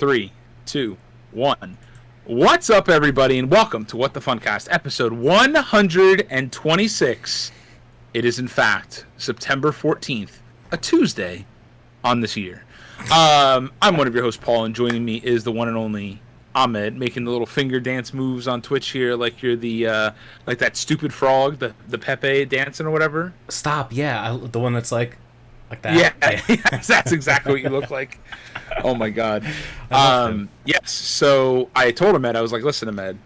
Three, two, one. What's up, everybody, and welcome to What the Funcast, episode 126. It is, in fact, September 14th, a Tuesday on this year. I'm one of your hosts, Paul, and joining me is the one and only Ahmed, making the little finger dance moves on Twitch here, like you're the like that stupid frog, the Pepe dancing or whatever. Stop! Yeah, the one that's like that. Yeah, yes, that's exactly what you look like. Oh my god. Yes. So I told Ahmed, I was like, "Listen, Ahmed,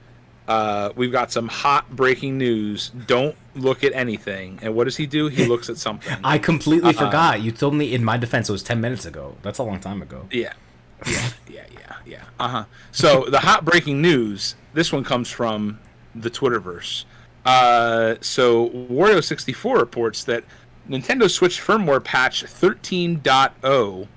we've got some hot breaking news. Don't look at anything." And what does he do? He looks at something. I completely forgot. You told me in my defense it was 10 minutes ago. That's a long time ago. Yeah. So the hot breaking news. This one comes from the Twitterverse. So Wario64 reports that Nintendo Switch firmware patch 13.0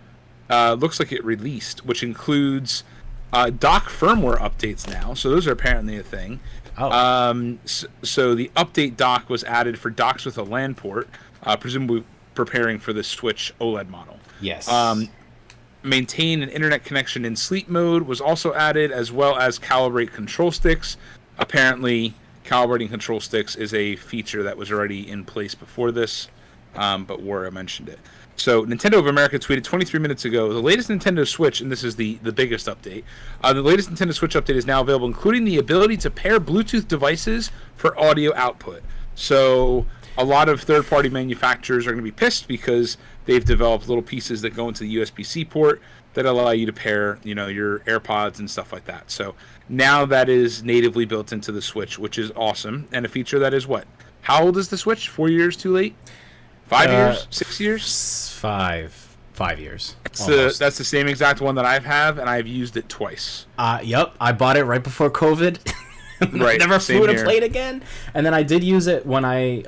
looks like it released, which includes dock firmware updates now. So those are apparently a thing. Oh. So the update dock was added for docks with a LAN port, presumably preparing for the Switch OLED model. Yes. Maintain an internet connection in sleep mode was also added, as well as calibrate control sticks. Apparently, calibrating control sticks is a feature that was already in place before this, but Wario mentioned it. So Nintendo of America tweeted 23 minutes ago, the latest Nintendo Switch, and this is the biggest update, the latest Nintendo Switch update is now available, including the ability to pair Bluetooth devices for audio output. So a lot of third-party manufacturers are going to be pissed because they've developed little pieces that go into the USB-C port that allow you to pair, your AirPods and stuff like that. So now that is natively built into the Switch, which is awesome, and a feature that is what? How old is the Switch? 4 years too late? 5 years? 6 years? 5 years. That's the same exact one that I have, and I've used it twice. Yep. I bought it right before COVID. Right. Never flew to play it again. And then I did use it when I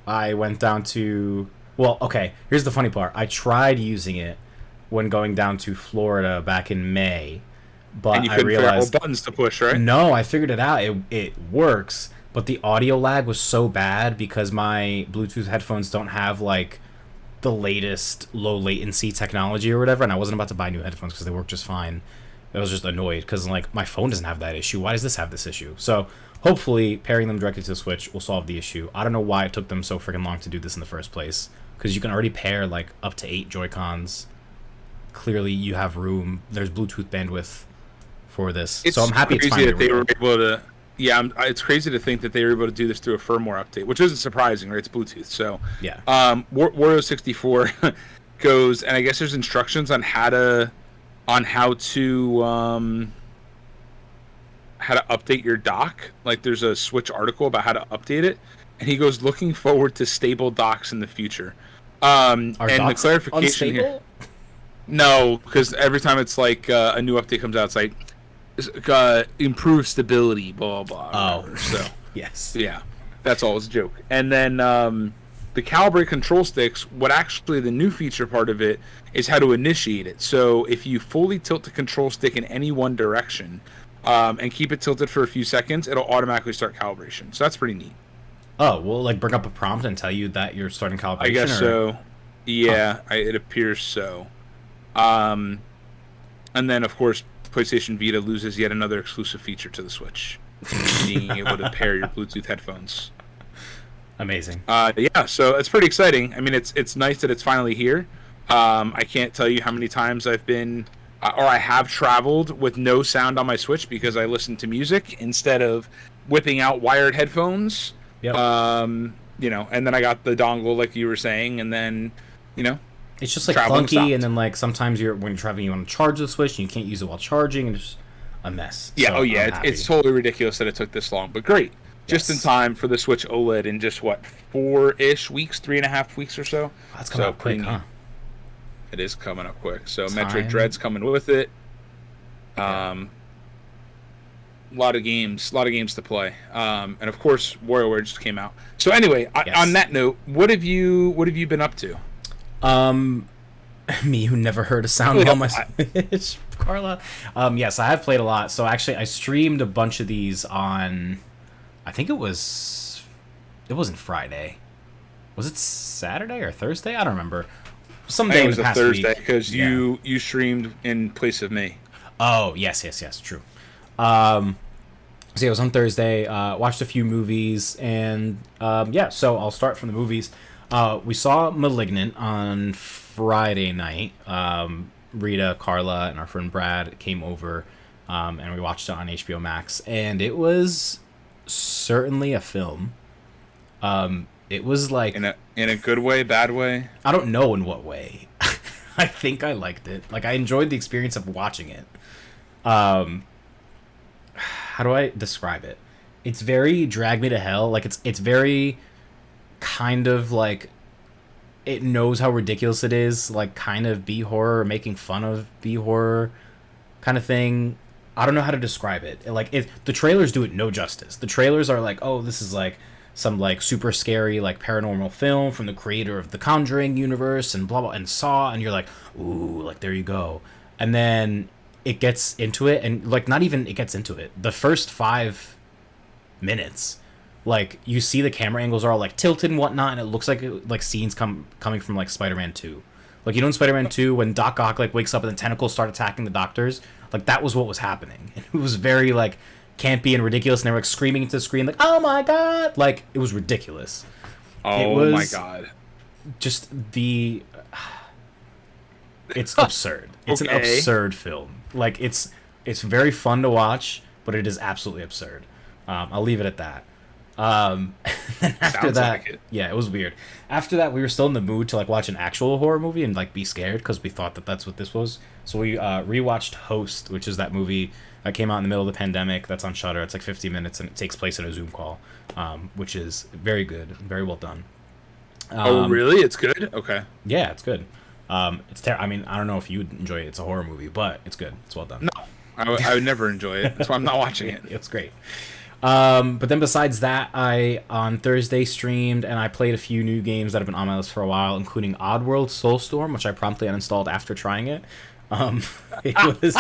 went down to... Well, okay, here's the funny part. I tried using it when going down to Florida back in May, but And you couldn't figure out realized... what buttons to push, right? No, I figured it out. It works, but the audio lag was so bad because my Bluetooth headphones don't have, like, the latest low latency technology or whatever, and I wasn't about to buy new headphones because they work just fine. I was just annoyed because, like, my phone doesn't have that issue. Why does this have this issue? So hopefully pairing them directly to the Switch will solve the issue. I don't know why it took them so freaking long to do this in the first place, because you can already pair, like, up to 8 Joy-Cons. Clearly you have room. There's Bluetooth bandwidth for this. So I'm happy it's finally they were able to... Yeah, it's crazy to think that they were able to do this through a firmware update, which isn't surprising, right? It's Bluetooth. So yeah. Wario64 goes, and I guess there's instructions on how to update your dock. Like, there's a Switch article about how to update it, and he goes, looking forward to stable docks in the future. And the clarification here, no, because every time it's like a new update comes out, it's like improve stability, blah blah blah. Oh, so yes, yeah, that's all. It's a joke. And then the calibrate control sticks, what actually the new feature part of it is how to initiate it. So if you fully tilt the control stick in any one direction and keep it tilted for a few seconds, it'll automatically start calibration. So that's pretty neat. Oh, well, like, bring up a prompt and tell you that you're starting calibration? I guess so. Yeah, it appears so. And then, of course, PlayStation Vita loses yet another exclusive feature to the Switch, being able to pair your Bluetooth headphones. Amazing. Yeah, so it's pretty exciting. I mean, it's nice that it's finally here. I can't tell you how many times I've been, or I have traveled with no sound on my Switch because I listen to music instead of whipping out wired headphones. Yep. And then I got the dongle, like you were saying, and then, it's just like clunky, and then, like, sometimes when you're traveling, you want to charge the Switch, and you can't use it while charging, and it's just a mess. Yeah, so oh yeah, it's totally ridiculous that it took this long, but great. Just in time for the Switch OLED in just, 4-ish weeks, 3.5 weeks or so. That's coming up quick, huh? It is coming up quick. So Metroid Dread's coming with it. A lot of games to play. And of course, WarioWare just came out. So anyway, on that note, what have you been up to? Me who never heard a sound on my Switch, Carla. Yes, I have played a lot. So actually, I streamed a bunch of these on, I think it wasn't Friday. Was it Saturday or Thursday? I don't remember. someday it in was the a past Thursday week. because Yeah. you streamed in place of me. Oh, yes, true. Um, so yeah, it was on Thursday. Watched a few movies, and yeah. So I'll start from the movies. We saw *Malignant* on Friday night. Rita, Carla, and our friend Brad came over, and we watched it on HBO Max, and it was certainly a film. It was like, In a good way, bad way. I don't know in what way. I think I liked it. Like, I enjoyed the experience of watching it. How do I describe it? It's very Drag Me to Hell. Like, it's very kind of like, it knows how ridiculous it is, like kind of B horror, making fun of B horror kind of thing. I don't know how to describe it. Like, the trailers do it no justice. The trailers are like, oh, this is like some like super scary like paranormal film from the creator of the Conjuring universe and blah blah and Saw, and you're like, ooh, like there you go. And then it gets into it, and like not even it gets into it. The first 5 minutes, like you see the camera angles are all like tilted and whatnot, and it looks like like scenes coming from like Spider-Man 2. Like, you know, in Spider-Man 2 when Doc Ock like wakes up and the tentacles start attacking the doctors, like that was what was happening. And it was very like campy and ridiculous, and they were like screaming into the screen like, oh my god, like it was ridiculous. Oh my god. Just the it's absurd. It's an absurd film. Like, it's very fun to watch, but it is absolutely absurd. I'll leave it at that. And after Sounds that, like it. yeah, it was weird. After that, we were still in the mood to like watch an actual horror movie and like be scared because we thought that that's what this was. So we rewatched Host, which is that movie that came out in the middle of the pandemic. That's on Shudder. It's like 50 minutes and it takes place in a Zoom call, which is very good, very well done. Oh, really? It's good? Okay. Yeah, it's good. I mean, I don't know if you would enjoy it. It's a horror movie, but it's good. It's well done. No, I would never enjoy it. That's why I'm not watching it. It's great. But then besides that, I on Thursday streamed and I played a few new games that have been on my list for a while, including Oddworld Soulstorm, which I promptly uninstalled after trying it. It was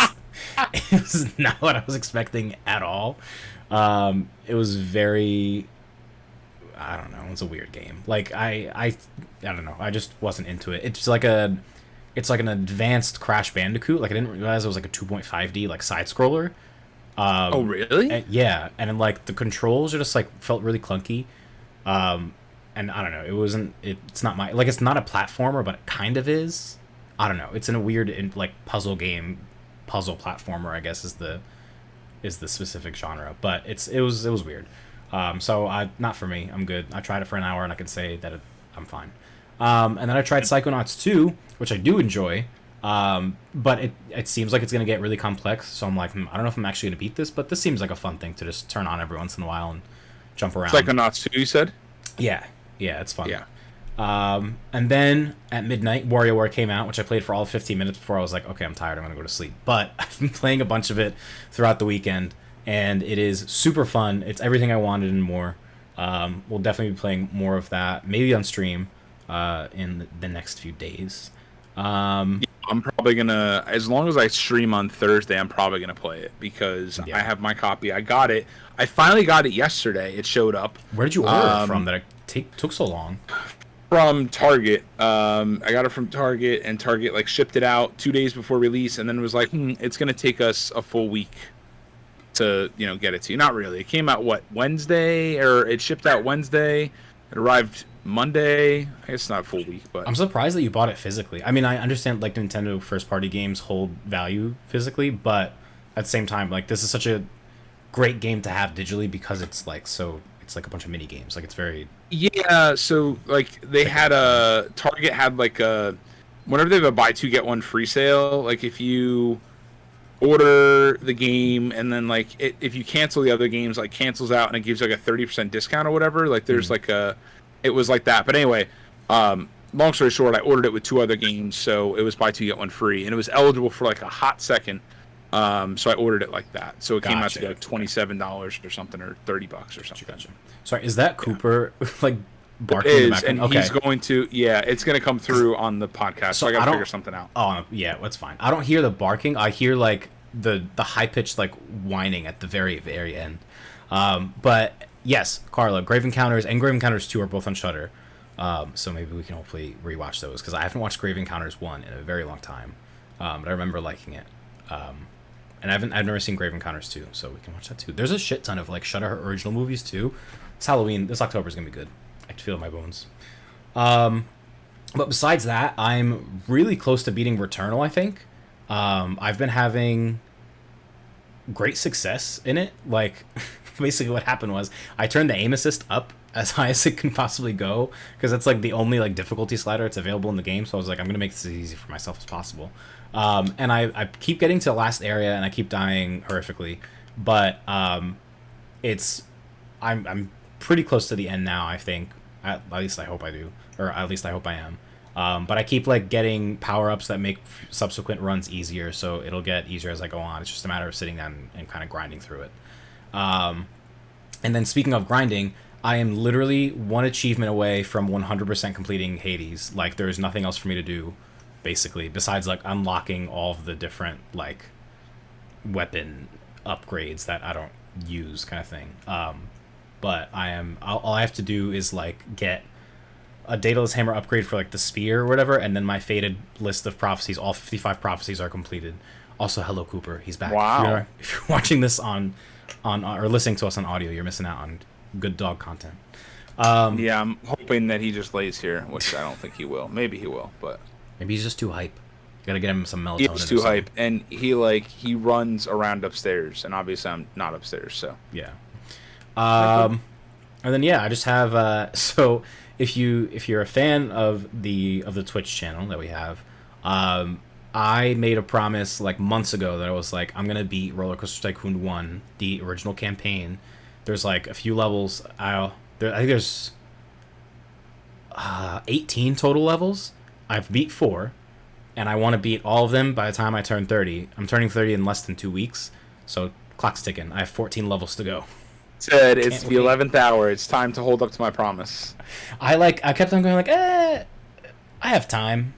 it was not what I was expecting at all. It was very, I don't know, it's a weird game. Like I don't know, I just wasn't into it. It's like an advanced Crash Bandicoot. Like, I didn't realize it was like a 2.5D like side scroller. Oh, really? Yeah, and then, like, the controls are just like felt really clunky, and I don't know. It's not my, like, it's not a platformer, but it kind of is. I don't know. It's in a weird like puzzle platformer, I guess is the specific genre, but it was weird. So not for me. I'm good. I tried it for an hour and I can say that I'm fine. And then I tried Psychonauts 2, which I do enjoy. But it seems like it's going to get really complex, so I'm like, I don't know if I'm actually going to beat this, but this seems like a fun thing to just turn on every once in a while and jump around. Psychonauts 2, you said? Yeah, it's fun. Yeah. And then at midnight, WarioWare came out, which I played for all 15 minutes before I was like, okay, I'm tired, I'm going to go to sleep. But I've been playing a bunch of it throughout the weekend, and it is super fun. It's everything I wanted and more. We'll definitely be playing more of that, maybe on stream in the next few days. I'm probably gonna, as long as I stream on Thursday, I'm probably gonna play it because I have my copy. I got it. I finally got it yesterday. It showed up. Where did you order it from that it took so long? From Target. I got it from Target, and Target like shipped it out 2 days before release, and then it was like, it's gonna take us a full week to get it to you. Not really. It came out Wednesday, or it shipped out Wednesday. It arrived Monday. I guess it's not a full week, but I'm surprised that you bought it physically. I mean, I understand like Nintendo first party games hold value physically, but at the same time, like, this is such a great game to have digitally because it's like a bunch of mini games. Like, it's very so like Target had like whenever they have a buy two get one free sale, like if you order the game and then like if you cancel the other games, like cancels out and it gives like a 30% discount or whatever. Like there's it was like that. But anyway, long story short, I ordered it with 2 other games, so it was buy 2 get 1 free, and it was eligible for like a hot second. So I ordered it like that. So it came out to be like $27 or something, or $30 or something. Gotcha. Sorry, is that Cooper like barking it in is, the background? and he's going to it's going to come through on the podcast. So I got to figure something out. Oh yeah, that's fine. I don't hear the barking. I hear like the high pitched like whining at the very end. But yes, Carla, Grave Encounters and Grave Encounters 2 are both on Shudder. So maybe we can hopefully rewatch those because I haven't watched Grave Encounters 1 in a very long time, but I remember liking it. And I've never seen Grave Encounters 2, so we can watch that too. There's a shit ton of like Shudder original movies too. It's Halloween. This October is gonna be good. I can feel it in my bones. But besides that, I'm really close to beating Returnal, I think. I've been having great success in it. Like, basically what happened was I turned the aim assist up as high as it can possibly go because that's like the only like difficulty slider that's available in the game. So I was like, I'm gonna make this as easy for myself as possible. And I keep getting to the last area and I keep dying horrifically, but it's I'm pretty close to the end now. I think at least I hope I do, or at least I hope I am. But I keep like getting power ups that make subsequent runs easier, so it'll get easier as I go on. It's just a matter of sitting down and kind of grinding through it. And then speaking of grinding, I am literally one achievement away from 100% completing Hades. Like there's nothing else for me to do, basically, besides like unlocking all of the different like weapon upgrades that I don't use, kind of thing. But all I have to do is like get a Daedalus Hammer upgrade for like the spear or whatever, and then my fated list of prophecies, all 55 prophecies are completed. Also, hello Cooper, he's back. Wow. If you're watching this on or listening to us on audio, you're missing out on good dog content. Yeah, I'm hoping that he just lays here, which I don't think he will. Maybe he will, but maybe he's just too hype. You gotta get him some melatonin. he's too hype, and he runs around upstairs, and obviously I'm not upstairs, so yeah. And then yeah, I just have so if you're a fan of the Twitch channel that we have, I made a promise like months ago that I was like, I'm gonna beat Roller Coaster Tycoon 1, the original campaign. There's like a few levels. I think there's 18 total levels. I've beat 4, and I want to beat all of them by the time I turn 30. I'm turning 30 in less than 2 weeks, so clock's ticking. I have 14 levels to go. Said it's the 11th hour. It's time to hold up to my promise. I kept on going like, I have time.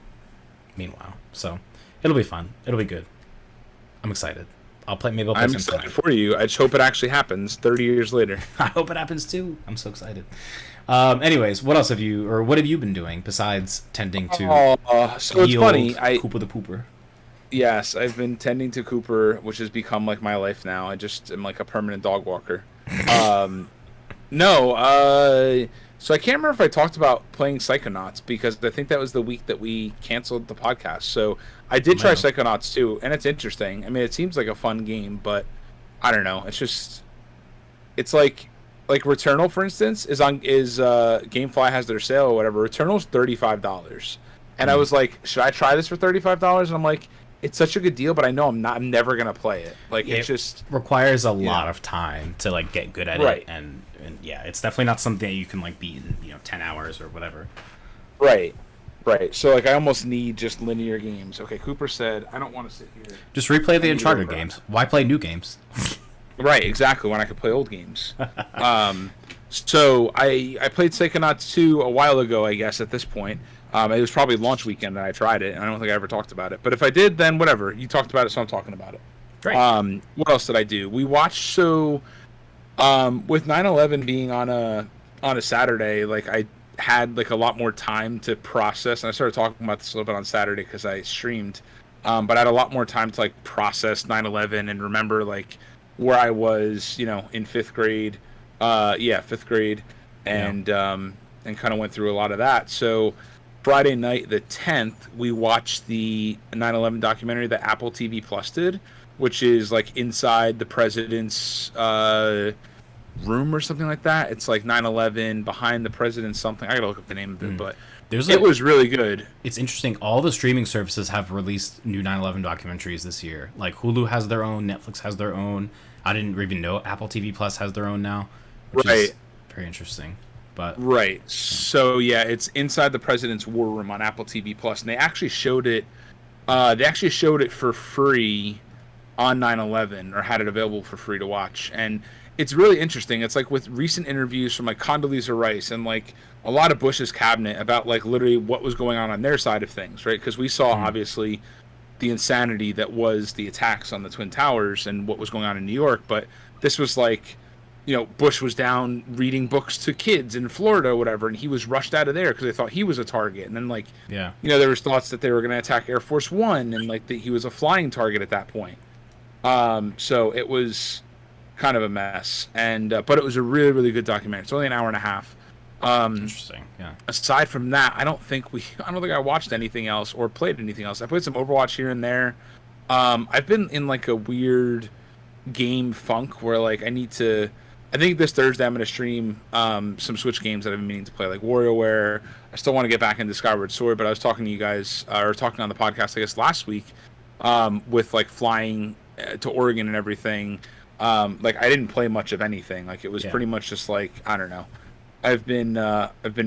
Meanwhile, so it'll be fun. It'll be good. I'm excited. Maybe I'll play I'm some excited time. for you. I just hope it actually happens 30 years later. I hope it happens too. I'm so excited. Anyways, what have you been doing besides tending to So it's funny. Cooper the Pooper? Yes, I've been tending to Cooper, which has become like my life now. I just am like a permanent dog walker. So I can't remember if I talked about playing Psychonauts because I think that was the week that we canceled the podcast. So I did try Psychonauts 2, and it's interesting. I mean, it seems like a fun game, but I don't know. It's like Returnal, for instance, is GameFly has their sale or whatever. Returnal's $35, and I was like, should I try this for $35? And I'm like, it's such a good deal, but I know I'm never gonna play it. Like it just requires a lot of time to like get good at right. it, and yeah, it's definitely not something that you can like beat in 10 hours or whatever. Right. So like I almost need just linear games. Okay, Cooper said I don't want to sit here. Just replay the Uncharted games. Why play new games? Right, exactly. When I could play old games. So I played Psychonauts 2 a while ago, I guess. At this point. It was probably launch weekend that I tried it, and I don't think I ever talked about it. But if I did, then whatever. You talked about it, so I'm talking about it. Great. What else did I do? We watched with 9/11 being on a Saturday, like I had like a lot more time to process, and I started talking about this a little bit on Saturday because I streamed. But I had a lot more time to like process 9/11 and remember like where I was, in fifth grade. Fifth grade, and kind of went through a lot of that. So Friday night, the 10th, we watched the 9/11 documentary that Apple TV Plus did, which is like inside the president's room or something like that. It's like 9/11 behind the president's something. I gotta look up the name of it, but it was really good. It's interesting. All the streaming services have released new 9/11 documentaries this year. Like Hulu has their own, Netflix has their own. I didn't even know Apple TV Plus has their own now, which is very interesting. But right. So yeah, it's inside the president's war room on Apple TV Plus, and they actually showed it. They actually showed it for free on 9/11, or had it available for free to watch, and it's really interesting. It's like with recent interviews from like Condoleezza Rice and like a lot of Bush's cabinet about like literally what was going on their side of things, right? Because we saw obviously the insanity that was the attacks on the Twin Towers and what was going on in New York, but this was like, Bush was down reading books to kids in Florida or whatever, and he was rushed out of there because they thought he was a target. And then, like, Yeah. there was thoughts that they were going to attack Air Force One, and like that he was a flying target at that point. So it was kind of a mess, and but it was a really, really good documentary. It's only an hour and a half. Interesting. Yeah. Aside from that, I don't think I watched anything else or played anything else. I played some Overwatch here and there. I've been in like a weird game funk where like I think this Thursday I'm going to stream some Switch games that I've been meaning to play, like WarioWare. I still want to get back into Skyward Sword, but I was talking to you guys, or talking on the podcast, I guess, last week, with like flying to Oregon and everything. Like I didn't play much of anything. Like it was pretty much just like, I don't know. I've been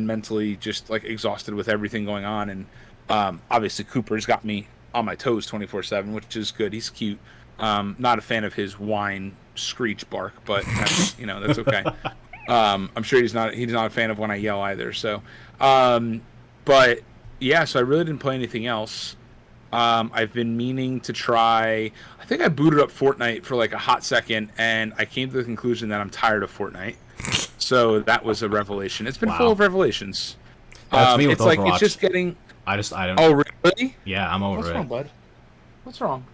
mentally just like exhausted with everything going on, and obviously Cooper's got me on my toes 24/7, which is good. He's cute. Not a fan of his whine screech bark, but that's, that's okay. I'm sure he's not a fan of when I yell either. So, but yeah, so I really didn't play anything else. I've been meaning to try. I think I booted up Fortnite for like a hot second, and I came to the conclusion that I'm tired of Fortnite. So that was a revelation. It's been full of revelations. That's me with it's Overwatch. like it's just getting. I don't. Oh really? Yeah, I'm over What's it. wrong, bud? What's wrong?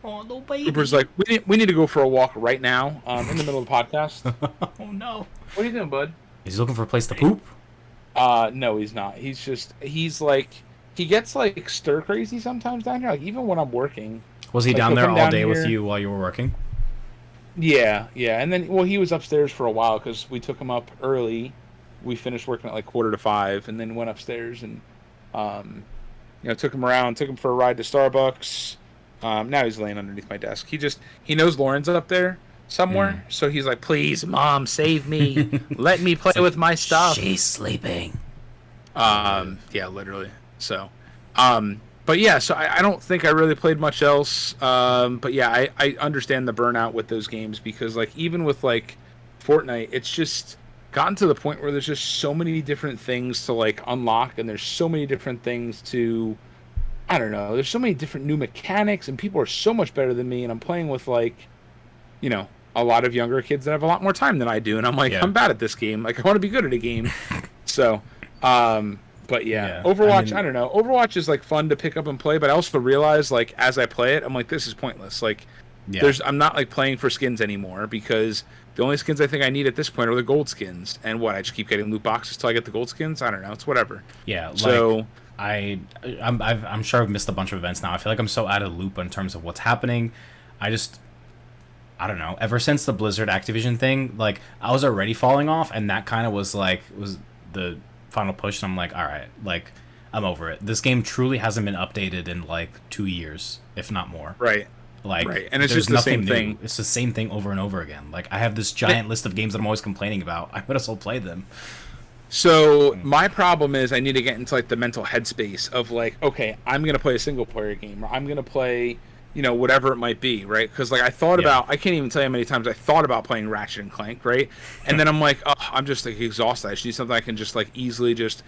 Oh no, baby. Cooper's like, we need to go for a walk right now, in the middle of the podcast. Oh no. What are you doing, bud? Is he looking for a place to poop? No, he's not. He's like, he gets like stir crazy sometimes down here. Like even when I'm working. Was he like, down there all day here with you while you were working? Yeah, and then he was upstairs for a while because we took him up early. We finished working at like 4:45, and then went upstairs and, took him around, took him for a ride to Starbucks. Now he's laying underneath my desk. He knows Lauren's up there somewhere, so he's like, "Please, Mom, save me. Let me play with my stuff." She's sleeping. Yeah, literally. So, but yeah, so I don't think I really played much else. But yeah, I understand the burnout with those games because like even with like Fortnite, it's just gotten to the point where there's just so many different things to like unlock, and there's so many different things to, I don't know, there's so many different new mechanics, and people are so much better than me, and I'm playing with like, a lot of younger kids that have a lot more time than I do, and I'm like, I'm bad at this game. Like I want to be good at a game. So, but yeah, Overwatch, I don't know. Overwatch is like fun to pick up and play, but I also realize like as I play it, I'm like, this is pointless. Like I'm not like playing for skins anymore because the only skins I think I need at this point are the gold skins. And what, I just keep getting loot boxes till I get the gold skins? I don't know. It's whatever. Yeah. So I'm sure I've missed a bunch of events now. I feel like I'm so out of the loop in terms of what's happening. I don't know. Ever since the Blizzard Activision thing, like I was already falling off, and that kind of was the final push. And I'm like, all right, like I'm over it. This game truly hasn't been updated in like 2 years, if not more. Right. Like, right. And it's just the same thing. It's the same thing over and over again. Like I have this giant list of games that I'm always complaining about. I might as well play them. So my problem is I need to get into like the mental headspace of like, okay, I'm gonna play a single player game, or I'm gonna play, whatever it might be, right? Because like I thought about, I can't even tell you how many times I thought about playing Ratchet and Clank, right? And then I'm like, oh, I'm just like exhausted. I just need something I can just like easily just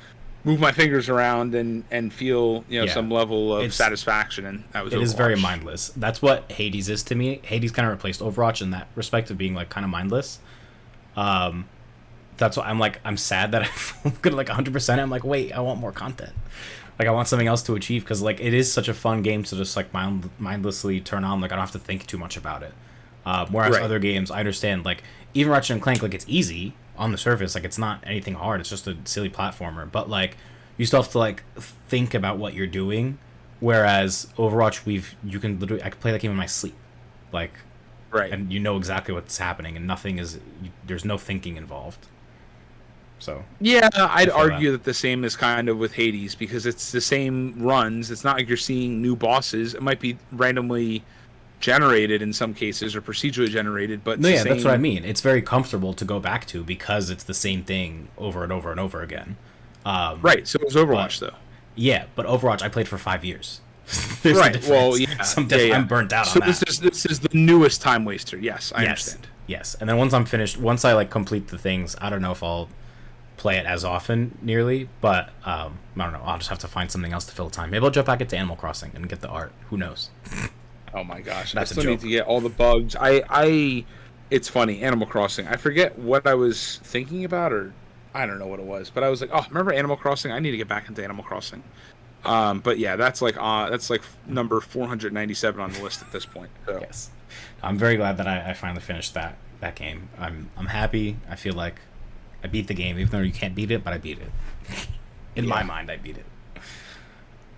move my fingers around and feel some level of satisfaction. And that was it Overwatch. is very mindless. That's what Hades is to me. Hades kind of replaced Overwatch in that respect of being like kind of mindless. That's why I'm sad that I'm gonna like 100%. I'm like, wait, I want more content. Like I want something else to achieve because like it is such a fun game to just like mindlessly turn on. Like I don't have to think too much about it. Whereas other games, I understand, like even Ratchet and Clank, like it's easy on the surface, like it's not anything hard. It's just a silly platformer, but like you still have to like think about what you're doing. Whereas Overwatch, I can play that game in my sleep, like, and you know exactly what's happening, and there's no thinking involved. So yeah, I'd argue that the same is kind of with Hades because it's the same runs. It's not like you're seeing new bosses. It might be randomly generated in some cases or procedurally generated, but that's what I mean. It's very comfortable to go back to because it's the same thing over and over and over again. Right. So it was Overwatch though. Yeah, but Overwatch I played for 5 years. Right. Well, yeah. I'm burnt out on that. So this is the newest time waster. Yes, I understand. Yes, and then once I'm finished, once I like complete the things, I don't know if I'll play it as often nearly, but I don't know. I'll just have to find something else to fill time. Maybe I'll jump back into Animal Crossing and get the art. Who knows? Oh my gosh, That's I still need to get all the bugs. It's It's funny, Animal Crossing. I forget what I was thinking about, or I don't know what it was, but I was like, oh, remember Animal Crossing? I need to get back into Animal Crossing. But yeah, that's like number 497 on the list at this point. So. Yes, I'm very glad that I finally finished that game. I'm happy. I feel like I beat the game, even though you can't beat it, but I beat it. In my mind, I beat it.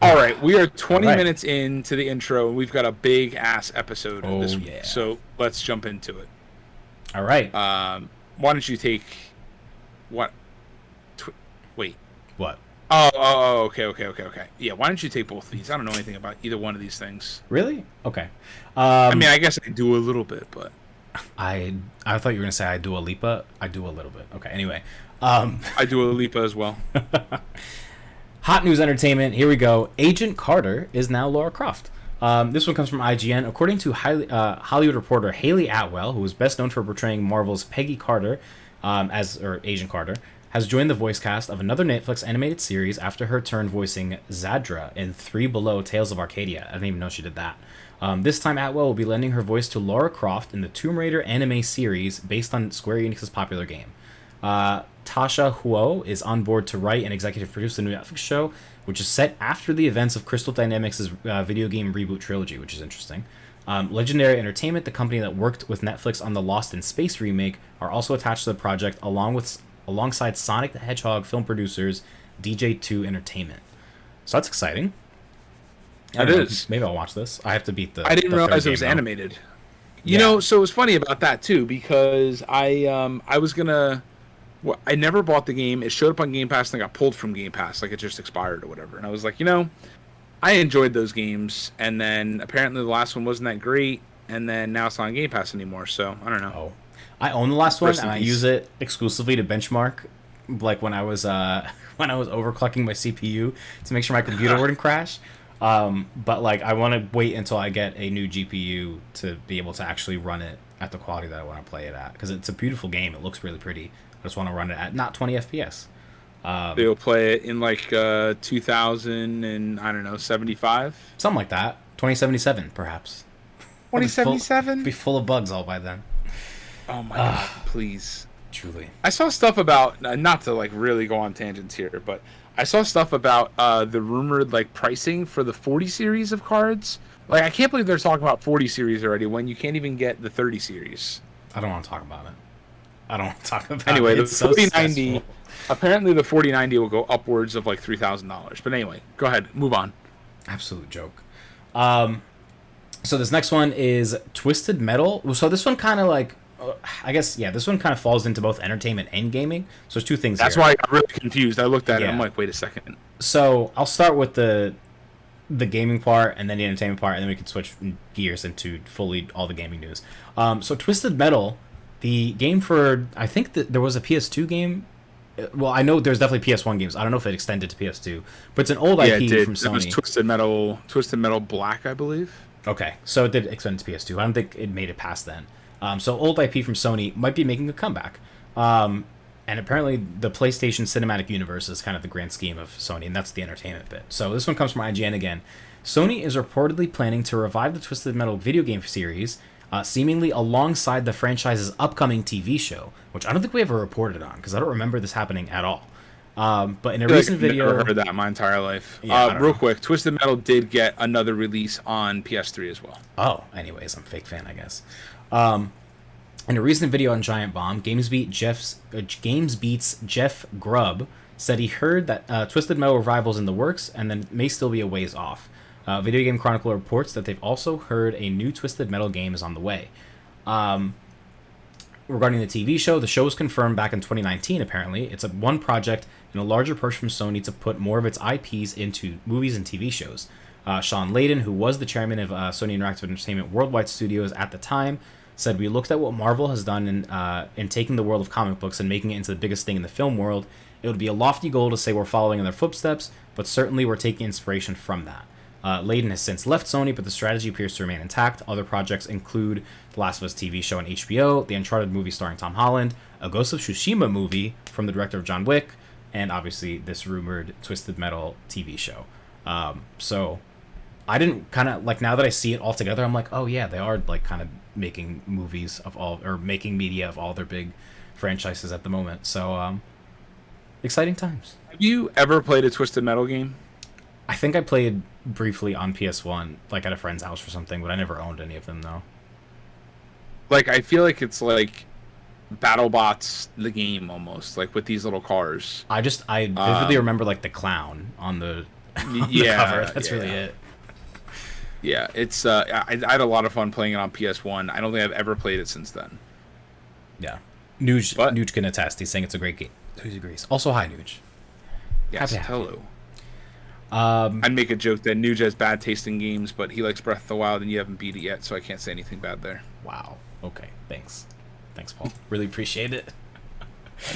All right, we are 20 right. minutes into the intro, and we've got a big ass episode this week. Yeah. So let's jump into it. All right. Why don't you take what? Wait. What? Oh, okay. Yeah, why don't you take both of these? I don't know anything about either one of these things. Really? Okay. I mean, I guess I do a little bit, but I thought you were gonna say I do a Lipa. I do a little bit. Okay. Anyway. I do a Lipa as well. Hot news entertainment. Here we go. Agent Carter is now Lara Croft. This one comes from IGN. According to Hollywood reporter Haley Atwell, who is best known for portraying Marvel's Peggy Carter, or Agent Carter, has joined the voice cast of another Netflix animated series after her turn voicing Zadra in 3 Below Tales of Arcadia. I didn't even know she did that. This time, Atwell will be lending her voice to Lara Croft in the Tomb Raider anime series based on Square Enix's popular game. Tasha Huo is on board to write and executive produce the new Netflix show, which is set after the events of Crystal Dynamics' video game reboot trilogy, which is interesting. Legendary Entertainment, the company that worked with Netflix on the Lost in Space remake, are also attached to the project, alongside Sonic the Hedgehog film producers DJ2 Entertainment. So that's exciting. It is. Maybe I'll watch this. I have to beat the. I didn't realize it was animated. You know, so it was funny about that too, because I was gonna. Well, I never bought the game. It showed up on Game Pass and got pulled from Game Pass, like it just expired or whatever. And I was like, I enjoyed those games, and then apparently the last one wasn't that great, and then now it's not on Game Pass anymore. So I don't know. Oh, I own the last one, and I use it exclusively to benchmark, like when I was overclocking my CPU to make sure my computer wouldn't crash. But like I want to wait until I get a new GPU to be able to actually run it at the quality that I want to play it at, because it's a beautiful game. It looks really pretty. I just want to run it at not 20 FPS. They'll play it in like 2000 and I don't know 75, something like that. 2077 perhaps. 2077. Be full of bugs all by then. Oh my god! Please. Truly. I saw stuff about not to like really go on tangents here, but I saw stuff about the rumored like pricing for the 40 series of cards. Like I can't believe they're talking about 40 series already when you can't even get the 30 series. I don't want to talk about it. Anyway, it. The 4090. Apparently, the 4090 will go upwards of like $3,000. But anyway, go ahead, move on. Absolute joke. So this next one is Twisted Metal. So this one kind of like, I guess, yeah, this one kind of falls into both entertainment and gaming. So there's two things. That's here. why I got really confused. I looked at it. I'm like, wait a second. So I'll start with the gaming part and then the entertainment part, and then we can switch gears into fully all the gaming news. So Twisted Metal. The game for, I think that there was a PS2 game. Well, I know there's definitely PS1 games. I don't know if it extended to PS2, but it's an old IP from Sony. It was Twisted Metal Black, I believe. Okay, so it did extend to PS2. I don't think it made it past then. So old IP from Sony might be making a comeback. And apparently the PlayStation Cinematic Universe is kind of the grand scheme of Sony, and that's the entertainment bit. So this one comes from IGN again. Sony is reportedly planning to revive the Twisted Metal video game series, seemingly alongside the franchise's upcoming TV show, which I don't think we ever reported on, because I don't remember this happening at all. But in a recent video... I've never heard that in my entire life. Yeah, real quick, Twisted Metal did get another release on PS3 as well. Oh, anyways, I'm a fake fan, I guess. In a recent video on Giant Bomb, GamesBeat's Jeff Grubb said he heard that Twisted Metal revival's in the works and then may still be a ways off. Video Game Chronicle reports that they've also heard a new Twisted Metal game is on the way. Regarding the TV show, the show was confirmed back in 2019, apparently. It's one project and a larger push from Sony to put more of its IPs into movies and TV shows. Sean Layden, who was the chairman of Sony Interactive Entertainment Worldwide Studios at the time, said, "We looked at what Marvel has done in taking the world of comic books and making it into the biggest thing in the film world. It would be a lofty goal to say we're following in their footsteps, but certainly we're taking inspiration from that." Layden has since left Sony, but the strategy appears to remain intact. Other projects include The Last of Us TV show on HBO, the Uncharted movie starring Tom Holland, a Ghost of Tsushima movie from the director of John Wick, and obviously this rumored Twisted Metal TV show. So I didn't kind of like, now that I see it all together, I'm like, oh yeah, they are like kind of making movies of all, or making media of all their big franchises at the moment. So exciting times. Have you ever played a Twisted Metal game? I think I played briefly on PS1, like at a friend's house or something, but I never owned any of them though. Like, I feel like it's like BattleBots the game almost, like with these little cars. I vividly remember like the clown on the, on the cover. That's really it. Yeah, it's I had a lot of fun playing it on PS1. I don't think I've ever played it since then. Yeah. Nuge can attest. He's saying it's a great game. So he agrees. Also, hi, Nuge. Yes, hello. I'd make a joke that Nuge has bad taste in games, but he likes Breath of the Wild and you haven't beat it yet, so I can't say anything bad there. Wow. Okay, thanks. Thanks, Paul. Really appreciate it.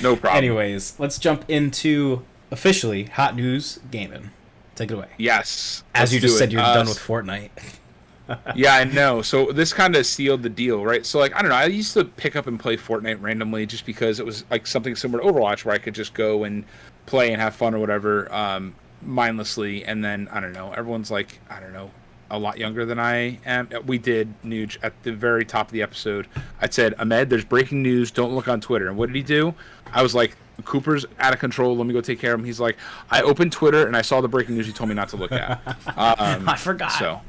No problem. Anyways, let's jump into officially hot news gaming. Take it away. Yes. As you just said, you're done with Fortnite. Yeah, I know. So this kind of sealed the deal, right? So, like, I don't know. I used to pick up and play Fortnite randomly just because it was like something similar to Overwatch where I could just go and play and have fun or whatever mindlessly. And then, I don't know, everyone's like, I don't know, a lot younger than I am. We did, Nuge, at the very top of the episode. I said, Ahmed, there's breaking news. Don't look on Twitter. And what did he do? I was like, Cooper's out of control. Let me go take care of him. He's like, I opened Twitter and I saw the breaking news you told me not to look at. I forgot. So,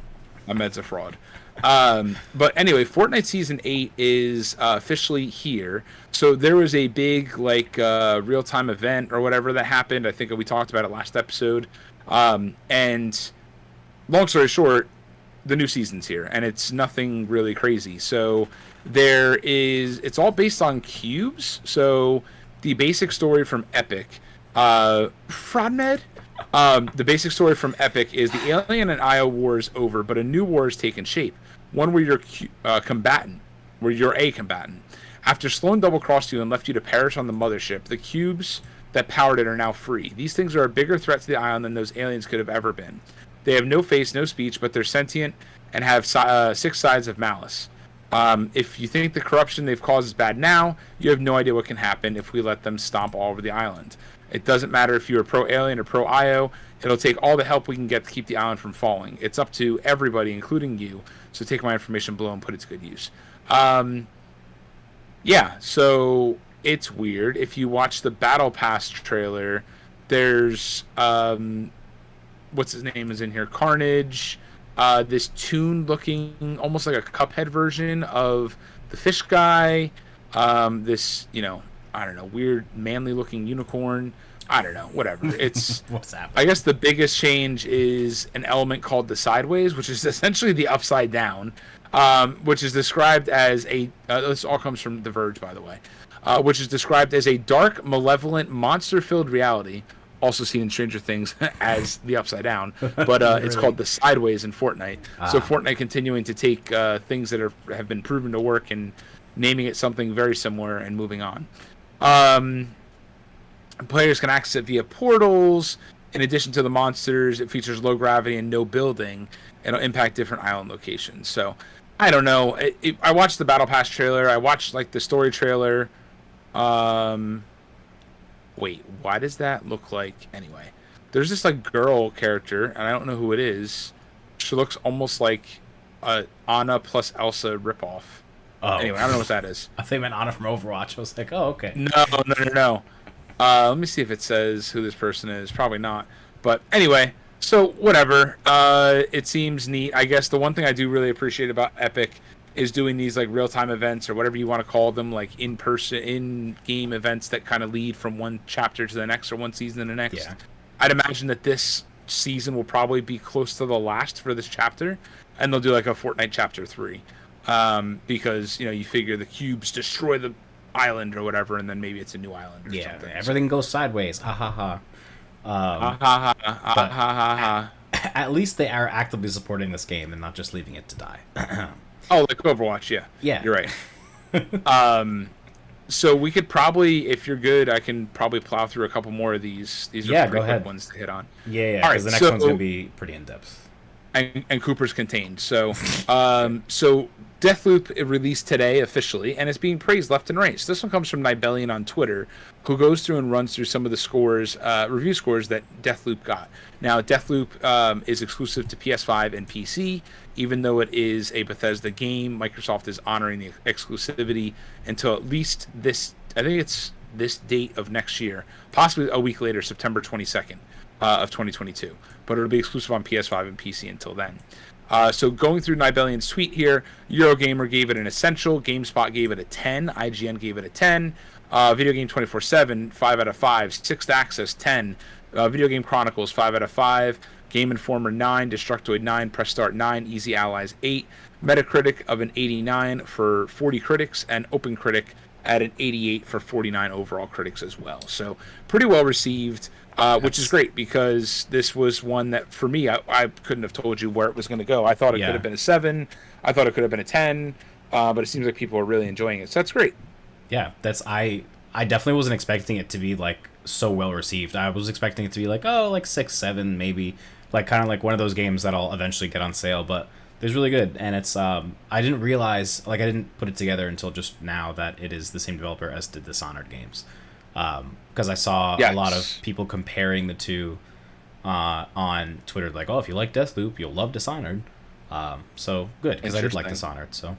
Ahmed's a fraud. But anyway, Fortnite Season 8 is officially here. So there was a big, like, real-time event or whatever that happened. I think we talked about it last episode. And long story short, the new season's here, and it's nothing really crazy. So it's all based on cubes. So the basic story from Epic, Fraudmed? The basic story from Epic is the Alien and Io war is over, but a new war has taken shape. One where you're where you're a combatant. After Sloan double-crossed you and left you to perish on the mothership, the cubes that powered it are now free. These things are a bigger threat to the Ion than those aliens could have ever been. They have no face, no speech, but they're sentient and have 6 sides of malice. If you think the corruption they've caused is bad now, you have no idea what can happen if we let them stomp all over the island. It doesn't matter if you're pro-alien or pro-IO. It'll take all the help we can get to keep the island from falling. It's up to everybody, including you. So take my information below and put it to good use. Yeah, so it's weird. If you watch the Battle Pass trailer, there's... what's his name is in here? Carnage. This Toon-looking, almost like a Cuphead version of the fish guy. This, I don't know, weird manly-looking unicorn. I don't know, whatever. It's what's happening? I guess the biggest change is an element called the sideways, which is essentially the upside down, which is described as a. This all comes from The Verge, by the way, which is described as a dark, malevolent, monster-filled reality, also seen in Stranger Things as the upside down, but really? It's called the sideways in Fortnite. So Fortnite continuing to take things that have been proven to work and naming it something very similar and moving on. Players can access it via portals. In addition to the monsters, it features low gravity and no building, and it'll impact different island locations. So, I don't know. I watched the Battle Pass trailer. I watched like the story trailer. Wait, why does that look like... Anyway, there's this like girl character, and I don't know who it is. She looks almost like a Anna plus Elsa ripoff. Oh. Anyway, I don't know what that is. I think I meant Anna from Overwatch. I was like, oh, okay. No. Let me see if it says who this person is. Probably not. But anyway, so whatever. It seems neat. I guess the one thing I do really appreciate about Epic is doing these like real-time events or whatever you want to call them, like in-game events that kind of lead from one chapter to the next or one season to the next. Yeah. I'd imagine that this season will probably be close to the last for this chapter, and they'll do like a Fortnite Chapter 3. Because, you figure the cubes destroy the island or whatever, and then maybe it's a new island or something. Yeah, everything goes sideways. Ha ha ha. At least they are actively supporting this game and not just leaving it to die. Oh, like Overwatch, yeah. Yeah. You're right. So we could probably, if you're good, I can probably plow through a couple more of these. These are pretty quick ones to hit on. Yeah, because the next one's going to be pretty in-depth. and Cooper's contained. So, so Deathloop released today officially, and it's being praised left and right. So this one comes from Nibelian on Twitter, who goes through and runs through some of the scores, review scores that Deathloop got. Now, Deathloop is exclusive to PS5 and PC, even though it is a Bethesda game. Microsoft is honoring the exclusivity until at least this. I think it's this date of next year, possibly a week later, September 22nd of 2022. But it'll be exclusive on PS5 and PC until then. So going through Nibelian's tweet here, Eurogamer gave it an essential, GameSpot gave it a 10, IGN gave it a 10, Video Game 24/7, 5 out of 5, Sixth Access, 10, Video Game Chronicles, 5 out of 5, Game Informer, 9, Destructoid, 9, Press Start, 9, Easy Allies, 8, Metacritic of an 89 for 40 critics, and OpenCritic at an 88 for 49 overall critics as well. So pretty well received. Which is great because this was one that for me I couldn't have told you where it was going to go. I thought it could have been a 7. I thought it could have been a 10. But it seems like people are really enjoying it. So that's great. Yeah, I definitely wasn't expecting it to be like so well received. I was expecting it to be like 6, 7 maybe, like kind of like one of those games that I'll eventually get on sale. But it's really good, and it's I didn't realize, like I didn't put it together until just now that it is the same developer as the Dishonored games. Because I saw a lot of people comparing the two on Twitter, like, if you like Deathloop, you'll love Dishonored. So good, because I did like Dishonored. So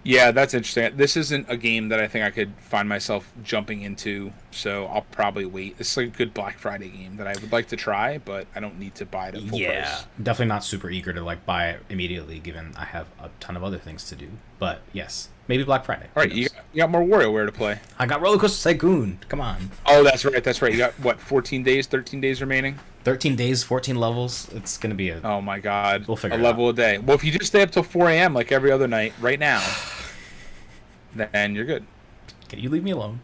yeah, that's interesting. This isn't a game that I think I could find myself jumping into, so I'll probably wait. It's like a good Black Friday game that I would like to try, but I don't need to buy it at full price. Definitely not super eager to like buy it immediately, given I have a ton of other things to do. But yes, maybe Black Friday. All right, you got more WarioWare to play. I got Roller Coaster Tycoon. Come on. Oh, that's right. You got, 13 days remaining? 13 days, 14 levels. It's going to be Oh, my God. We'll figure a level a day. Well, if you just stay up till 4 a.m. like every other night right now, then you're good. Can you leave me alone?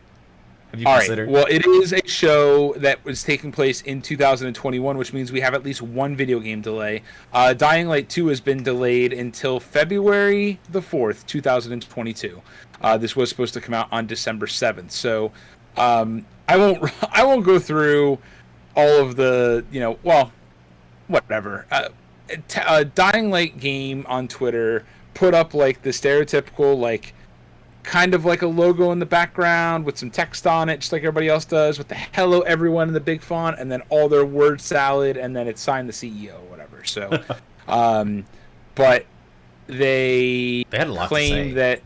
Have you All considered? Right. Well, it is a show that was taking place in 2021, which means we have at least one video game delay. Dying Light 2 has been delayed until February the 4th, 2022. This was supposed to come out on December 7th. So I won't go through all of the, whatever. Dying Light game on Twitter put up like the stereotypical like kind of like a logo in the background with some text on it, just like everybody else does, with the hello everyone in the big font, and then all their word salad, and then it's signed the CEO or whatever. So, but they had a lot claim to say. that,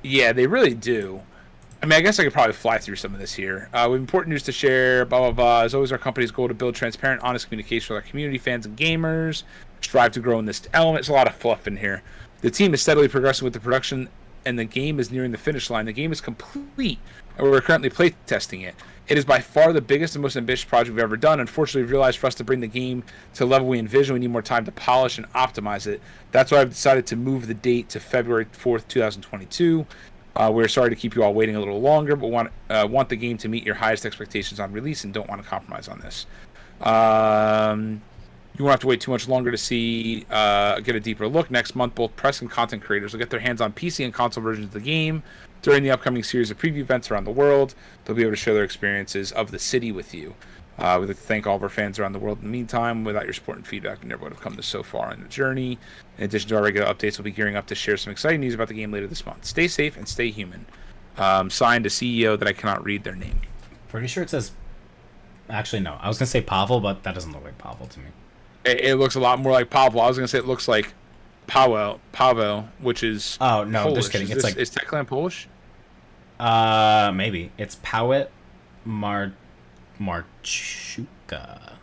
yeah, they really do. I mean, I guess I could probably fly through some of this here. We have important news to share, blah, blah, blah. As always, our company's goal to build transparent, honest communication with our community, fans, and gamers. Strive to grow in this element. There's a lot of fluff in here. The team is steadily progressing with the production, and the game is nearing the finish line. The game is complete, and we're currently playtesting it. It is by far the biggest and most ambitious project we've ever done. Unfortunately, we've realized for us to bring the game to the level we envision, we need more time to polish and optimize it. That's why I've decided to move the date to February 4th, 2022. We're sorry to keep you all waiting a little longer, but want the game to meet your highest expectations on release and don't want to compromise on this. You won't have to wait too much longer to see get a deeper look. Next month, both press and content creators will get their hands on PC and console versions of the game. During the upcoming series of preview events around the world, they'll be able to share their experiences of the city with you. We'd like to thank all of our fans around the world in the meantime. Without your support and feedback, we never would have come this so far in the journey. In addition to our regular updates, we'll be gearing up to share some exciting news about the game later this month. Stay safe and stay human. Signed a CEO that I cannot read their name. Pretty sure it says... Actually, no. I was going to say Pavel, but that doesn't look like Pavel to me. It looks a lot more like Pavel. I was going to say it looks like Pavel, which is Oh, no, Polish. just kidding. Is Techland Polish? Maybe. It's Pawet Marchuka.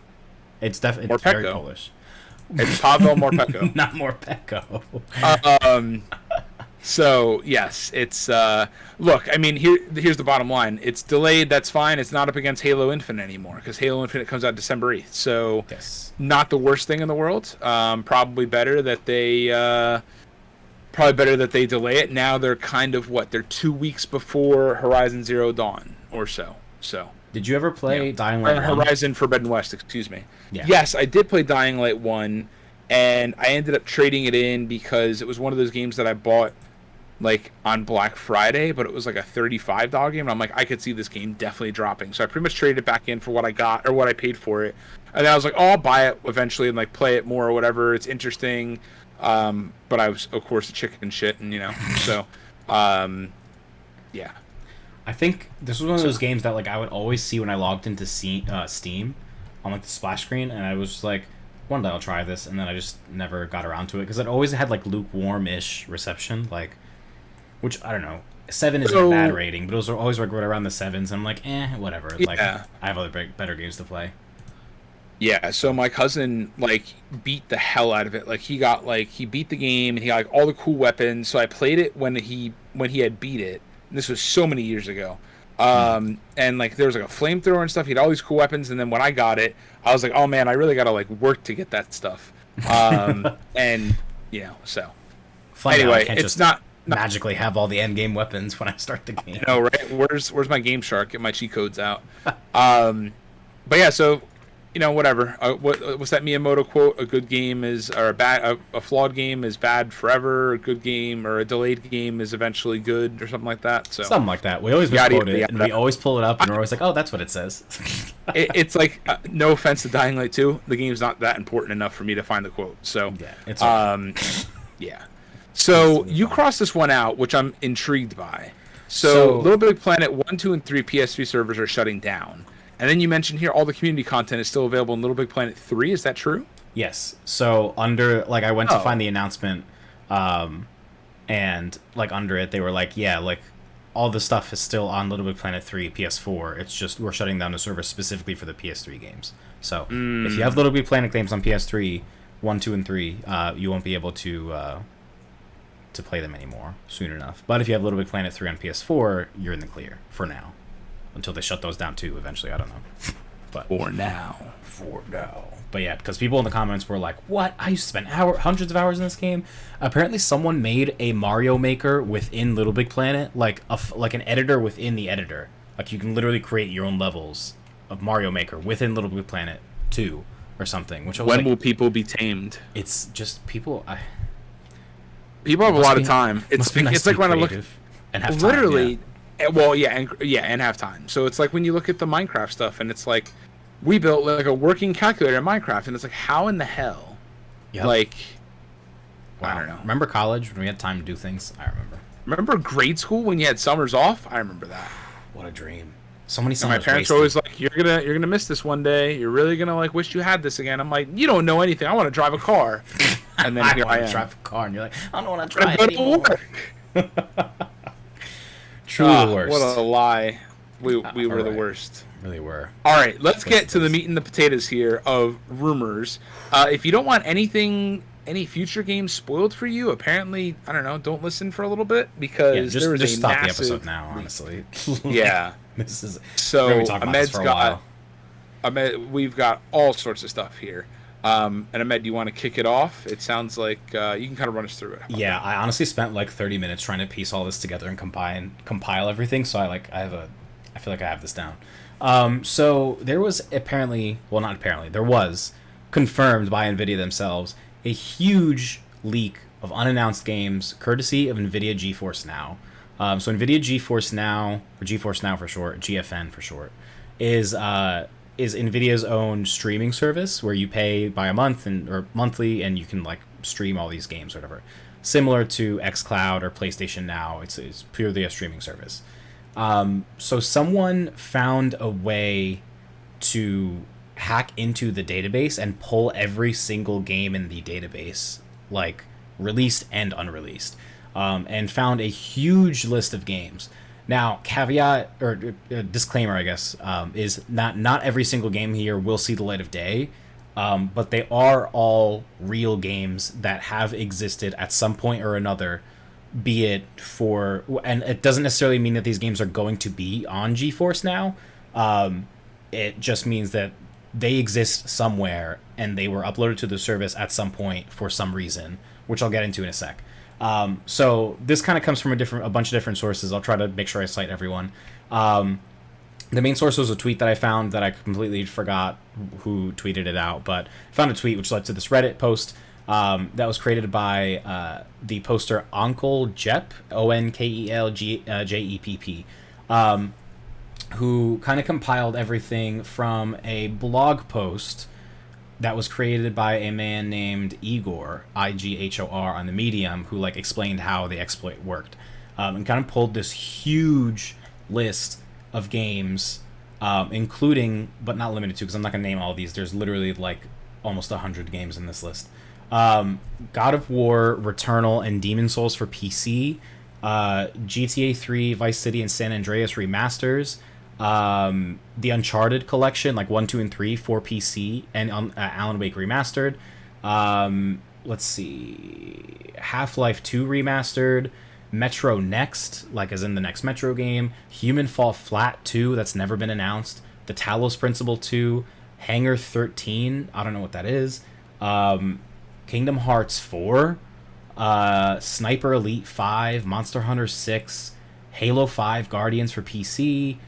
It's definitely very Polish. It's Pavel Morpeko. Not Morpeko. So, yes, it's... look, I mean, here's the bottom line. It's delayed, that's fine. It's not up against Halo Infinite anymore, because Halo Infinite comes out December 8th. So, yes. Not the worst thing in the world. Probably better that they... delay it. Now they're kind of, they're 2 weeks before Horizon Zero Dawn, or so. So... Did you ever play Dying Light 1? Horizon Forbidden West, excuse me. Yeah. Yes, I did play Dying Light 1, and I ended up trading it in because it was one of those games that I bought like on Black Friday, but it was like a $35 game. And I'm like, I could see this game definitely dropping. So I pretty much traded it back in for what I got or what I paid for it. And then I was like, oh, I'll buy it eventually and like play it more or whatever. It's interesting. But I was, of course, a chicken shit, and so, yeah. I think this was one of those games that like I would always see when I logged into Steam on like the splash screen, and I was just like, one day I'll try this, and then I just never got around to it because it always had like lukewarm-ish reception, like, which I don't know. 7 isn't a bad rating, but it was always like right around the 7s, and I'm like, whatever. Yeah. Like, I have other better games to play. Yeah, so my cousin like beat the hell out of it. Like he beat the game and he got like all the cool weapons. So I played it when he had beat it. And this was so many years ago. And like there was like a flamethrower and stuff. He had all these cool weapons, and then when I got it, I was like, oh man, I really gotta like work to get that stuff. And so Funny anyway, I can't it's just not magically have all the end game weapons when I start the game. Right? Where's my Game Shark? Get my cheat codes out. But yeah, so whatever. What's that Miyamoto quote? A good game is, or a flawed game is bad forever. A good game or a delayed game is eventually good, or something like that. So something like that. We always misquote it, and we always pull it up, and we're always like, "Oh, that's what it says." It's like, no offense to Dying Light 2, the game's not that important enough for me to find the quote. So yeah, it's okay. Yeah. So you crossed this one out, which I'm intrigued by. So Little Big Planet 1, 2, and 3 PS3 servers are shutting down. And then you mentioned here all the community content is still available in Little Big Planet 3. Is that true? Yes. So under, like, I went to find the announcement, and like under it, they were like, yeah, like all the stuff is still on Little Big Planet 3 PS4. It's just we're shutting down the server specifically for the PS3 games. So if you have Little Big Planet games on PS3, 1, 2, and 3, you won't be able to play them anymore soon enough. But if you have Little Big Planet 3 on PS4, you're in the clear for now. Until they shut those down too eventually, I don't know. But For now. But yeah, because people in the comments were like, what? I used to spend hundreds of hours in this game. Apparently someone made a Mario Maker within Little Big Planet, like an editor within the editor. Like you can literally create your own levels of Mario Maker within Little Big Planet 2 or something. Which I was when like, will people be tamed? It's just people. People have a lot of time. It's like when I look and have literally. Time, well, and have time. So it's like when you look at the Minecraft stuff, and it's like we built like a working calculator in Minecraft, and it's like, how in the hell? Yep. Like, wow. I don't know. Remember college when we had time to do things? I remember. Remember grade school when you had summers off? I remember that. What a dream. So many summers. And my parents were always like, "You're gonna miss this one day. You're really gonna like wish you had this again." I'm like, "You don't know anything. I want to drive a car." And then here I am. Drive a car, and you're like, "I don't want to drive go anymore." to work. Truly the worst. What a lie. We were the worst. Really were. All right, let's get to the meat and the potatoes here of rumors. If you don't want any future games spoiled for you, apparently, I don't know, don't listen for a little bit because there is just a stop massive... the episode now, honestly. Yeah. This is so Ahmed's got we've got all sorts of stuff here. And Ahmed, do you want to kick it off? It sounds like you can kind of run us through it. Yeah, I honestly spent like 30 minutes trying to piece all this together and compile everything. So I feel like I have this down. So there was there was confirmed by Nvidia themselves a huge leak of unannounced games courtesy of Nvidia GeForce Now. So Nvidia GeForce Now, or GeForce Now for short, GFN for short, is Nvidia's own streaming service where you pay by a month or monthly, and you can like stream all these games or whatever. Similar to xCloud or PlayStation Now, it's purely a streaming service. So someone found a way to hack into the database and pull every single game in the database, like released and unreleased, and found a huge list of games. Now, caveat or disclaimer, I guess, is not every single game here will see the light of day, but they are all real games that have existed at some point or another, be it for, and it doesn't necessarily mean that these games are going to be on GeForce Now. It just means that they exist somewhere and they were uploaded to the service at some point for some reason, which I'll get into in a sec. So this kind of comes from a bunch of different sources. I'll try to make sure I cite everyone. The main source was a tweet that I found that I completely forgot who tweeted it out, but I found a tweet which led to this Reddit post. that was created by the poster Uncle Jepp, Onkeljepp, who kind of compiled everything from a blog post that was created by a man named Igor, Ighor, on the Medium, who like explained how the exploit worked, and kind of pulled this huge list of games, including but not limited to, because I'm not gonna name all of these. There's literally like almost 100 games in this list. God of War, Returnal, and Demon Souls for PC, GTA 3, Vice City, and San Andreas remasters, the Uncharted collection, like 1, 2, and 3 for PC, and Alan Wake remastered. Let's see, Half-Life 2 remastered, Metro Next, like as in the next Metro game, Human Fall Flat 2, that's never been announced, the Talos Principle 2, Hangar 13, I don't know what that is, Kingdom Hearts 4, Sniper Elite 5, Monster Hunter 6, Halo 5 Guardians for PC,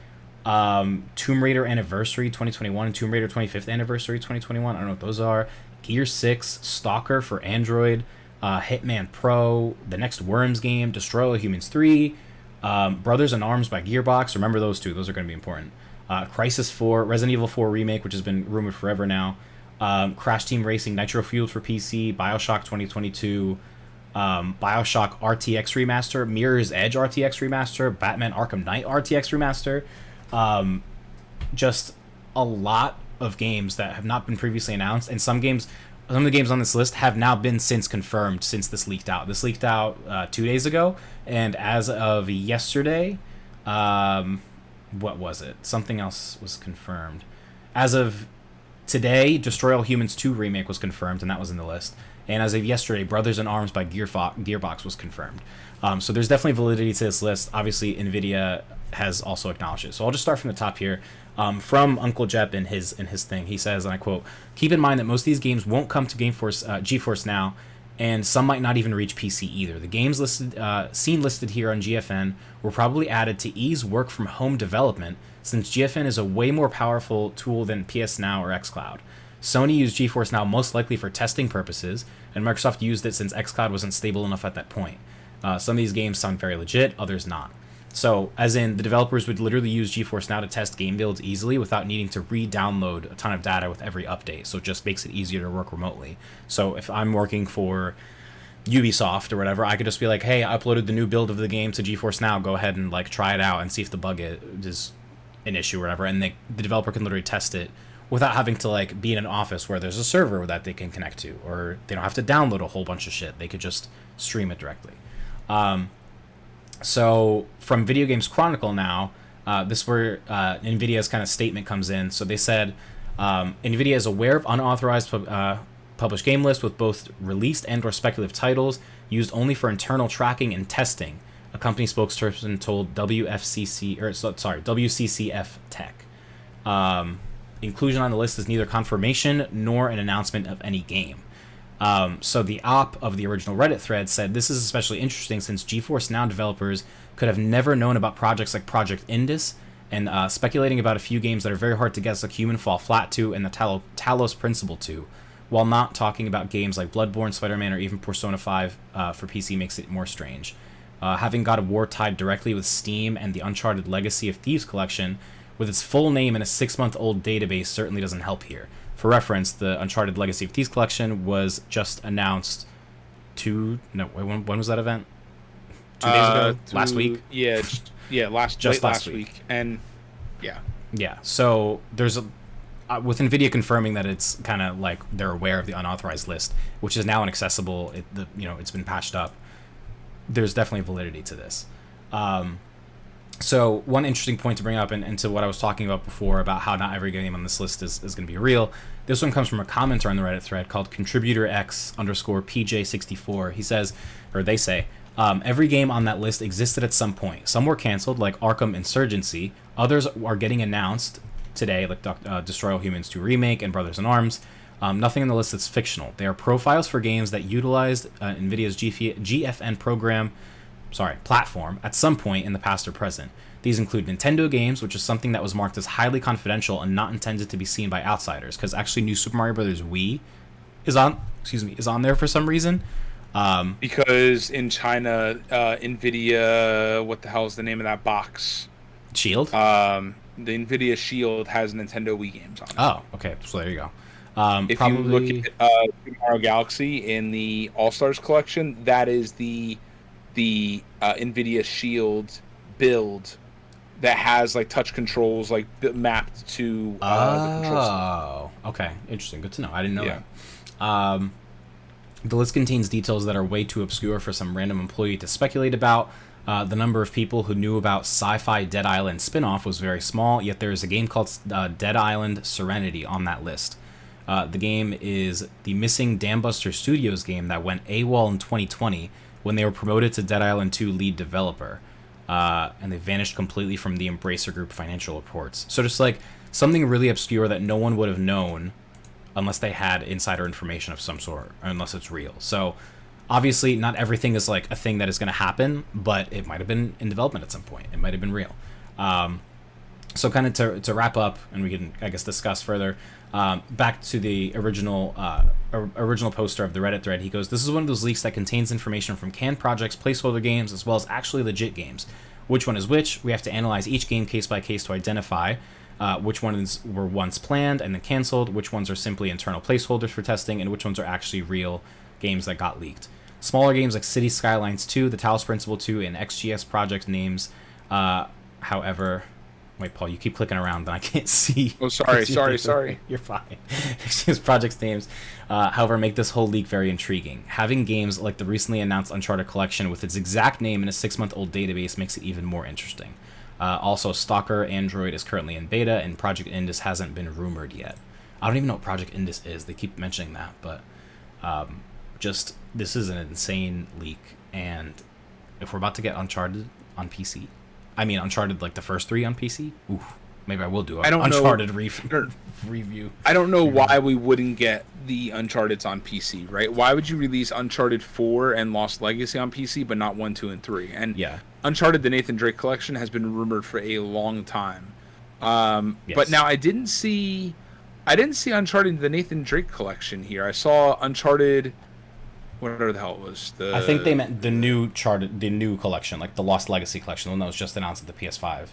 Tomb Raider Anniversary 2021 and Tomb Raider 25th Anniversary 2021. I don't know what those are. Gear 6, Stalker for Android, Hitman Pro, the next Worms game, Destroy All Humans 3, Brothers in Arms by Gearbox. Remember those two. Those are going to be important. Crisis 4, Resident Evil 4 Remake, which has been rumored forever now. Crash Team Racing Nitro Fueled for PC, Bioshock 2022, Bioshock RTX Remaster, Mirror's Edge RTX Remaster, Batman Arkham Knight RTX Remaster. Just a lot of games that have not been previously announced, and some of the games on this list have now been since confirmed since this leaked out. This leaked out 2 days ago, and as of yesterday, what was it? Something else was confirmed. As of today, Destroy All Humans 2 Remake was confirmed, and that was in the list. And as of yesterday, Brothers in Arms by Gearbox was confirmed. So there's definitely validity to this list. Obviously, Nvidia has also acknowledged it. So I'll just start from the top here. From Uncle Jepp in his thing, he says, and I quote, "Keep in mind that most of these games won't come to GeForce Now, and some might not even reach PC either. The games seen listed here on GFN were probably added to ease work from home development, since GFN is a way more powerful tool than PS Now or xCloud. Sony used GeForce Now most likely for testing purposes, and Microsoft used it since xCloud wasn't stable enough at that point. Some of these games sound very legit, others not. So, as in, the developers would literally use GeForce Now to test game builds easily without needing to re-download a ton of data with every update, so it just makes it easier to work remotely. So, if I'm working for Ubisoft or whatever, I could just be like, hey, I uploaded the new build of the game to GeForce Now, go ahead and like try it out and see if the bug is an issue or whatever, and the developer can literally test it without having to like be in an office where there's a server that they can connect to, or they don't have to download a whole bunch of shit. They could just stream it directly. So from Video Games Chronicle now, this is where NVIDIA's kind of statement comes in. So they said, NVIDIA is aware of unauthorized published game lists with both released and or speculative titles used only for internal tracking and testing. A company spokesperson told WCCF Tech. Inclusion on the list is neither confirmation nor an announcement of any game. So the op of the original Reddit thread said, this is especially interesting since GeForce Now developers could have never known about projects like Project Indus, and speculating about a few games that are very hard to guess, like Human Fall Flat 2 and the Talos Principle 2, while not talking about games like Bloodborne, Spider-Man, or even Persona 5 for PC makes it more strange. Having God of War tied directly with Steam and the Uncharted Legacy of Thieves collection, with its full name in a 6-month-old database, certainly doesn't help here. For reference, the Uncharted Legacy of Thieves collection was just announced when was that event? 2 days ago? Last week? Yeah, last week. And yeah. So there's with Nvidia confirming that it's kind of like they're aware of the unauthorized list, which is now inaccessible. It's been patched up. There's definitely validity to this. So one interesting point to bring up, and to what I was talking about before about how not every game on this list is going to be real. This one comes from a commenter on the Reddit thread called contributor_PJ64. He says, or they say, every game on that list existed at some point. Some were canceled, like Arkham Insurgency. Others are getting announced today, like Destroy All Humans 2 Remake and Brothers in Arms. Nothing on the list that's fictional. They are profiles for games that utilized NVIDIA's GFN platform at some point in the past or present. These include Nintendo games, which is something that was marked as highly confidential and not intended to be seen by outsiders, because actually New Super Mario Bros. Wii is on there for some reason. Because in China, Nvidia, what the hell is the name of that box? Shield. The Nvidia Shield has Nintendo Wii games on it. Oh, okay. So there you go. If probably... you look at Super Mario Galaxy in the All Stars collection, that is the Nvidia Shield build that has like touch controls like mapped to the control stick. Oh, okay. Interesting. Good to know. I didn't know that. The list contains details that are way too obscure for some random employee to speculate about. The number of people who knew about Sci-Fi Dead Island spin-off was very small, yet there is a game called Dead Island Serenity on that list. The game is the missing Dambuster Studios game that went AWOL in 2020 when they were promoted to Dead Island 2 lead developer. And they vanished completely from the Embracer Group financial reports. So just like something really obscure that no one would have known unless they had insider information of some sort, or unless it's real. So obviously not everything is like a thing that is going to happen, but it might have been in development at some point. It might have been real. So kind of to wrap up, and we can, I guess, discuss further, back to the original poster of the Reddit thread. He goes, "This is one of those leaks that contains information from canned projects, placeholder games, as well as actually legit games. Which one is which? We have to analyze each game case by case to identify which ones were once planned and then canceled, which ones are simply internal placeholders for testing, and which ones are actually real games that got leaked. Smaller games like City Skylines 2, The Talos Principle 2, and XGS project names, however..." Wait, Paul, you keep clicking around, and I can't see. Oh, sorry. You're fine. XGS projects names, however, make this whole leak very intriguing. Having games like the recently announced Uncharted Collection with its exact name in a 6-month-old database makes it even more interesting. Also, Stalker Android is currently in beta, and Project Indus hasn't been rumored yet. I don't even know what Project Indus is. They keep mentioning that, but just this is an insane leak. And if we're about to get Uncharted on PC, I mean Uncharted like the first 3 on PC, oof, maybe I will do an Uncharted review. I don't know why we wouldn't get the Uncharted's on PC, right? Why would you release Uncharted 4 and Lost Legacy on PC, but not 1, 2, and 3? And yeah. Uncharted: The Nathan Drake Collection has been rumored for a long time. Yes. But now I didn't see Uncharted: The Nathan Drake Collection here. I saw Uncharted, whatever the hell it was. I think they meant the new collection, like the Lost Legacy collection, the one that was just announced at the PS5.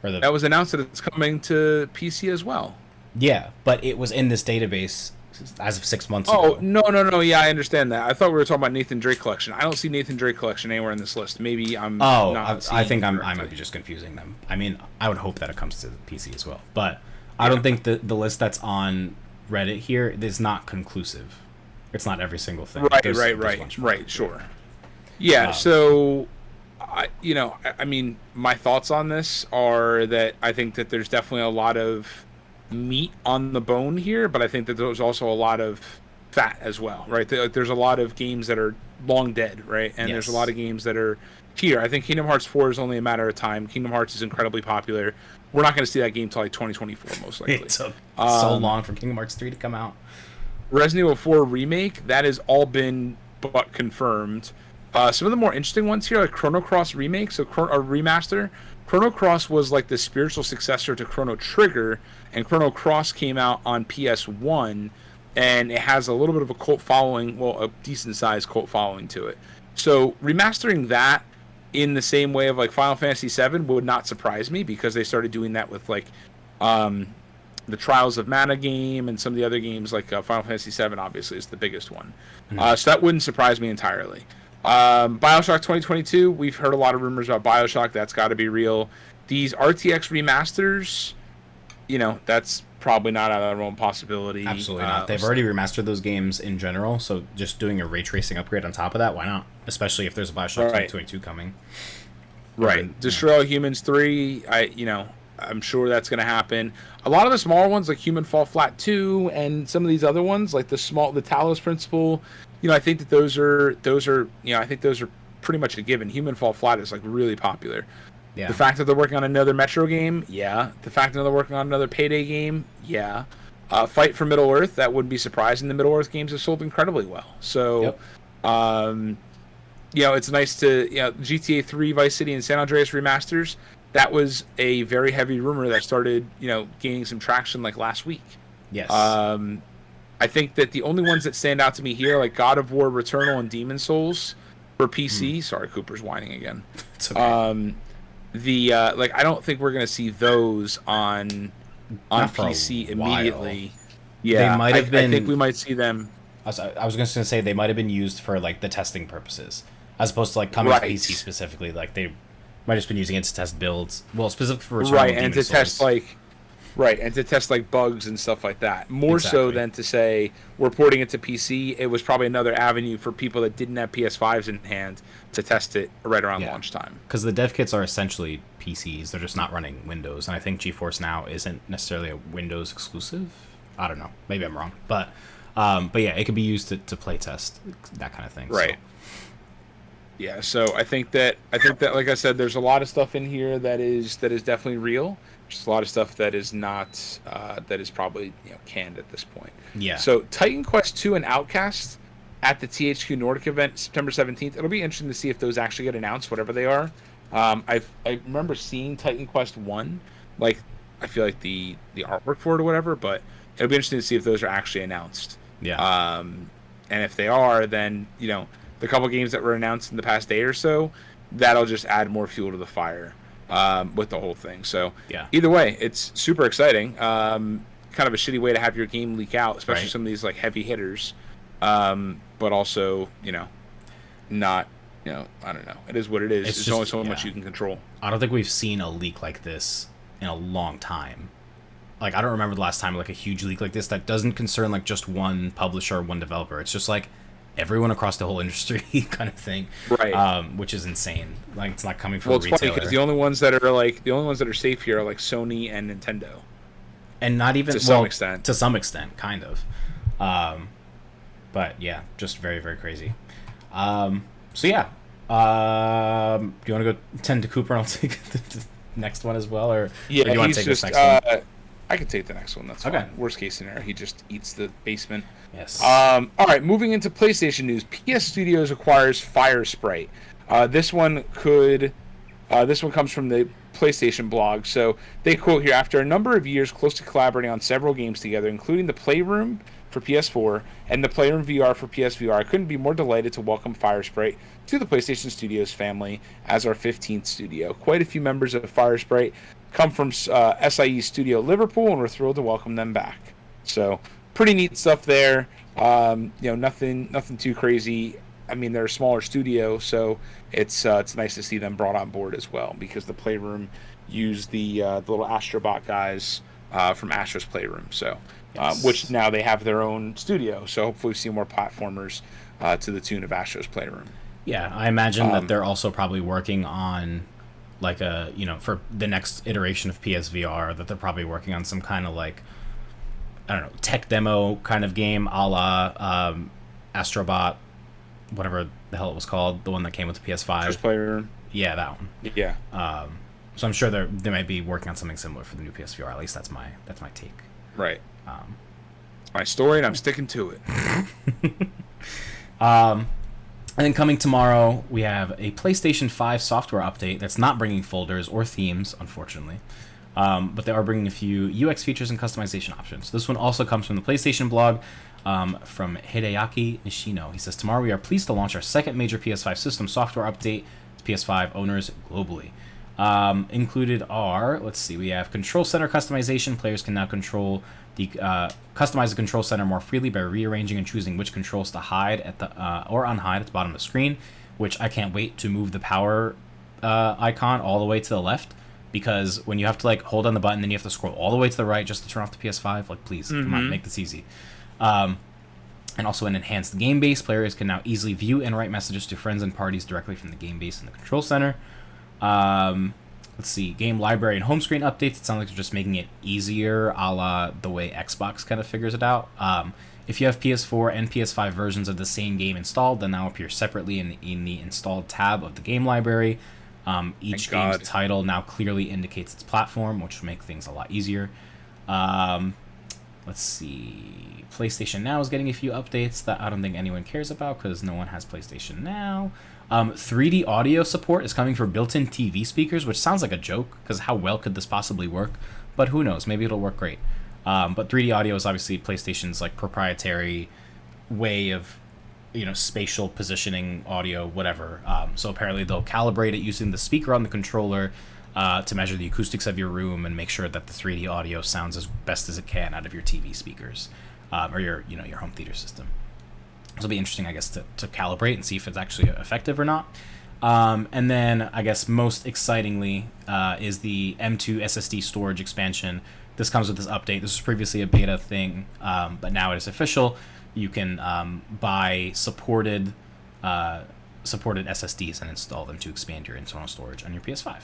That was announced that it's coming to PC as well. Yeah, but it was in this database as of 6 months ago. Oh, no. Yeah, I understand that. I thought we were talking about Nathan Drake Collection. I don't see Nathan Drake Collection anywhere in this list. Maybe I'm not I think I might be just confusing them. I mean, I would hope that it comes to the PC as well. But I don't think the list that's on Reddit here is not conclusive. It's not every single thing. Right, sure. Yeah, so I mean, my thoughts on this are that I think that there's definitely a lot of meat on the bone here, but I think that there's also a lot of fat as well, right? There's a lot of games that are long dead, right? And There's a lot of games that are here. I think Kingdom Hearts 4 is only a matter of time. Kingdom Hearts is incredibly popular. We're not going to see that game till like 2024, most likely. It took so long for Kingdom Hearts 3 to come out. Resident Evil 4 Remake, that has all been but confirmed. Some of the more interesting ones here, like Chrono Cross Remake, so a remaster. Chrono Cross was like the spiritual successor to Chrono Trigger, and Chrono Cross came out on PS1, and it has a little bit of a cult following, well, a decent-sized cult following to it. So remastering that in the same way of like Final Fantasy VII would not surprise me, because they started doing that with like the Trials of Mana game and some of the other games, like Final Fantasy VII obviously is the biggest one. Mm-hmm. So that wouldn't surprise me entirely. BioShock 2022, we've heard a lot of rumors about BioShock. That's got to be real. These RTX remasters, that's probably not out of their own possibility. Absolutely not. They've already remastered those games in general, so just doing a ray tracing upgrade on top of that, why not? Especially if there's a BioShock 2022 coming. Right. Destroy All Humans 3, I'm sure that's going to happen. A lot of the smaller ones, like Human Fall Flat 2, and some of these other ones, like the Talos Principle, I think that those are pretty much a given. Human Fall Flat is like really popular. Yeah. The fact that they're working on another Metro game, yeah. The fact that they're working on another Payday game, yeah. Fight for Middle Earth, that wouldn't be surprising. The Middle Earth games have sold incredibly well. So, it's nice to, GTA 3, Vice City, and San Andreas remasters. That was a very heavy rumor that started, gaining some traction like last week. Yes. I think that the only ones that stand out to me here, like God of War, Returnal, and Demon Souls for PC. Sorry, Cooper's whining again. It's okay. Like I don't think we're gonna see those on Not for a PC while. immediately. They Yeah, might have I think been. we might see them. I was going to say they might have been used for like the testing purposes, as opposed to like coming to Right. PC specifically. Like they might have just been using it to test builds. Well, specifically for Returnal Right, and and Demon to test Souls. like bugs and stuff like that. More so Exactly. than to say we're porting it to PC. It was probably another avenue for people that didn't have PS5s in hand to test it right around Yeah, launch time. because the dev kits are essentially PCs. They're just not running Windows, and I think GeForce Now isn't necessarily a Windows exclusive. I don't know. Maybe I'm wrong, but yeah, it could be used to play test that kind of thing. Right. Yeah, so I think that like I said, there's a lot of stuff in here that is definitely real. Just a lot of stuff that is not that is probably canned at this point. Yeah. So Titan Quest 2 and Outcast at the THQ Nordic event September 17th. It'll be interesting to see if those actually get announced, whatever they are. I remember seeing Titan Quest 1, like I feel like the artwork for it or whatever, but it'll be interesting to see if those are actually announced. Yeah. And if they are, then the couple games that were announced in the past day or so, that'll just add more fuel to the fire with the whole thing. So Yeah. either way, it's super exciting. Kind of a shitty way to have your game leak out, especially Right. some of these like heavy hitters. But also, not, I don't know. It is what it is. It's There's just- only so yeah. much you can control. I don't think we've seen a leak like this in a long time. Like I don't remember the last time like a huge leak like this that doesn't concern like just one publisher or one developer. It's just like everyone across the whole industry kind of thing, Right. which is insane. Like it's not coming from Well, a it's funny retailer, because the only ones that are safe here are like Sony and Nintendo. and not even to some extent. To some extent, kind of. But yeah, just very very crazy. So yeah, do you want to go tend to Cooper and I'll take the next one as well, or Yeah, or do you want he's to take just. this next one? I can take the next one. That's Okay. fine. Worst case scenario, he just eats the basement. Yes. All right, moving into PlayStation news. PS Studios acquires Fire Sprite. This one comes from the PlayStation blog. So they quote here: after a number of years closely collaborating on several games together, including the Playroom for PS4 and the Playroom VR for PSVR, I couldn't be more delighted to welcome Fire Sprite to the PlayStation Studios family as our 15th studio. Quite a few members of Fire Sprite come from SIE Studio Liverpool, and we're thrilled to welcome them back. So pretty neat stuff there. Nothing too crazy. I mean, they're a smaller studio, so it's nice to see them brought on board as well, because the Playroom used the little Astrobot guys from Astro's Playroom. So, Yes. which now they have their own studio. So hopefully we see more platformers to the tune of Astro's Playroom. Yeah, I imagine that they're also probably working on like for the next iteration of PSVR, that they're probably working on some kind of like, I don't know, tech demo kind of game a la Astrobot, whatever the hell it was called, the one that came with the PS5. Astro's Playroom. Yeah, that one. Yeah. So I'm sure they might be working on something similar for the new PSVR. At least that's my take. Right. My story, and I'm sticking to it. And then coming tomorrow, we have a PlayStation 5 software update that's not bringing folders or themes, unfortunately. But they are bringing a few UX features and customization options. This one also comes from the PlayStation blog from Hideaki Nishino. He says, tomorrow we are pleased to launch our second major PS5 system software update to PS5 owners globally. Included are, we have Control Center customization. Players can now customize the Control Center more freely by rearranging and choosing which controls to hide or unhide at the bottom of the screen, which I can't wait to move the power icon all the way to the left, because when you have to like hold on the button, then you have to scroll all the way to the right just to turn off the PS5. Like, please, come on, make this easy. And also an enhanced game base. Players can now easily view and write messages to friends and parties directly from the game base in the Control Center. Game library and home screen updates. It sounds like they're just making it easier, a la the way Xbox kind of figures it out. If you have PS4 and PS5 versions of the same game installed, then they'll appear separately in the installed tab of the game library. Each game's title now clearly indicates its platform, which will make things a lot easier. PlayStation Now is getting a few updates that I don't think anyone cares about because no one has PlayStation Now. 3D audio support is coming for built-in TV speakers, which sounds like a joke because how well could this possibly work? But who knows? Maybe it'll work great. But 3D audio is obviously PlayStation's like proprietary way of spatial positioning audio, whatever. So apparently they'll calibrate it using the speaker on the controller to measure the acoustics of your room and make sure that the 3D audio sounds as best as it can out of your TV speakers or your home theater system. So it'll be interesting, I guess, to calibrate and see if it's actually effective or not. And then I guess most excitingly is the M2 SSD storage expansion. This comes with this update. This was previously a beta thing, but now it is official. You can buy supported SSDs and install them to expand your internal storage on your PS5.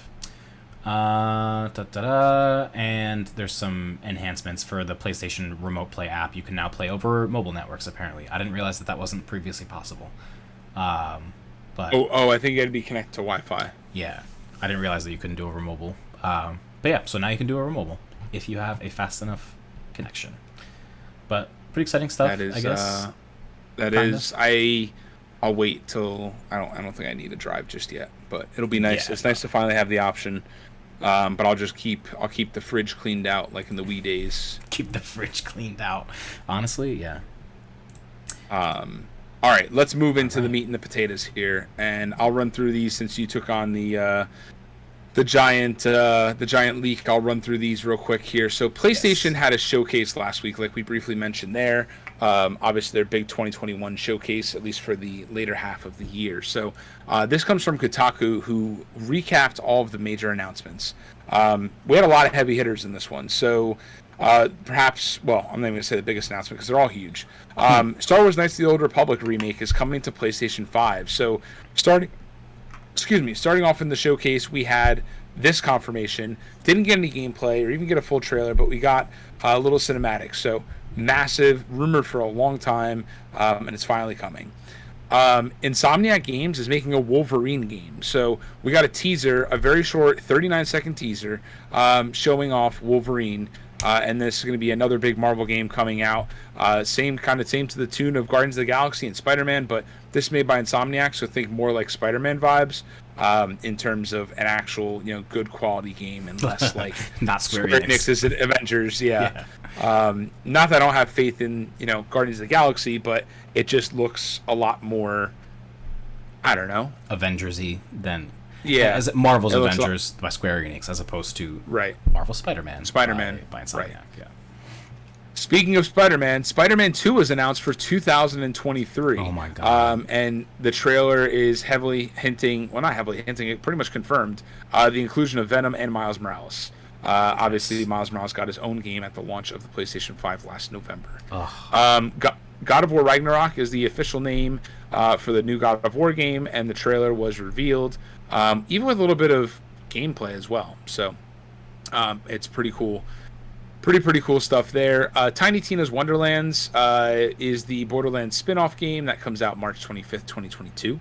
And there's some enhancements for the PlayStation Remote Play app. You can now play over mobile networks, apparently. I didn't realize that wasn't previously possible. But I think you had to be connected to Wi-Fi. Yeah, I didn't realize that you couldn't do over mobile. But yeah, so now you can do over mobile if you have a fast enough connection. But pretty exciting stuff, That is, I guess. I'll wait till I don't think I need a drive just yet, but it'll be nice. Yeah. It's nice to finally have the option. But I'll keep the fridge cleaned out like in the Wii days. Keep the fridge cleaned out. Honestly, yeah. All right, let's move into the meat and the potatoes here, and I'll run through these since you took on the giant leak. I'll run through these real quick here. So PlayStation had a showcase last week, like we briefly mentioned there. Obviously, their big 2021 showcase, at least for the later half of the year. So this comes from Kotaku, who recapped all of the major announcements. We had a lot of heavy hitters in this one. So perhaps, well, I'm not even going to say the biggest announcement because they're all huge. Star Wars Knights of the Old Republic remake is coming to PlayStation 5. So starting off in the showcase, we had this confirmation. Didn't get any gameplay or even get a full trailer, but we got a little cinematic. So massive, rumored for a long time, and it's finally coming. Insomniac Games is making a Wolverine game. So we got a teaser, a very short 39-second teaser showing off Wolverine. And this is going to be another big Marvel game coming out. Same to the tune of Guardians of the Galaxy and Spider-Man, but this made by Insomniac, so think more like Spider-Man vibes in terms of an actual, good quality game and less like not Square Enix's Avengers. Yeah. Not that I don't have faith in Guardians of the Galaxy, but it just looks a lot more, I don't know, Avengers-y than. Yeah, as Marvel's Avengers by Square Enix, as opposed to Marvel Spider-Man by Insomniac. Right. Yeah. Speaking of Spider-Man, Spider-Man 2 was announced for 2023. Oh my god! And the trailer is heavily hinting, well, not heavily hinting, it pretty much confirmed the inclusion of Venom and Miles Morales. Obviously, Miles Morales got his own game at the launch of the PlayStation 5 last November. God of War Ragnarok is the official name for the new God of War game, and the trailer was revealed, even with a little bit of gameplay as well. So it's pretty cool. Pretty cool stuff there. Tiny Tina's Wonderlands is the Borderlands spin-off game that comes out March 25th, 2022.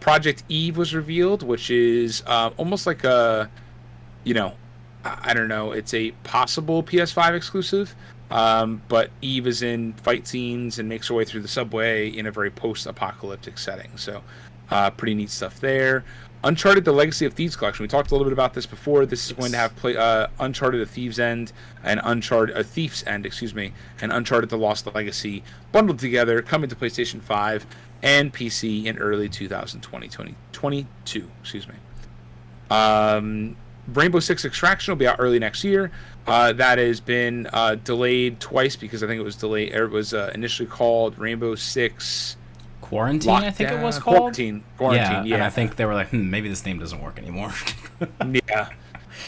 Project Eve was revealed, which is almost like a, I don't know, it's a possible PS5 exclusive. But Eve is in fight scenes and makes her way through the subway in a very post-apocalyptic setting. So pretty neat stuff there. Uncharted: The Legacy of Thieves collection. We talked a little bit about this before. This is going to have Uncharted: A Thief's End and Uncharted: The Lost Legacy bundled together, coming to PlayStation 5 and PC in early 2022. Rainbow Six Extraction will be out early next year. That has been delayed twice because I think it was delayed. It was initially called Rainbow Six Quarantine, I think it was called. Quarantine, yeah. And I think they were like, maybe this name doesn't work anymore. yeah,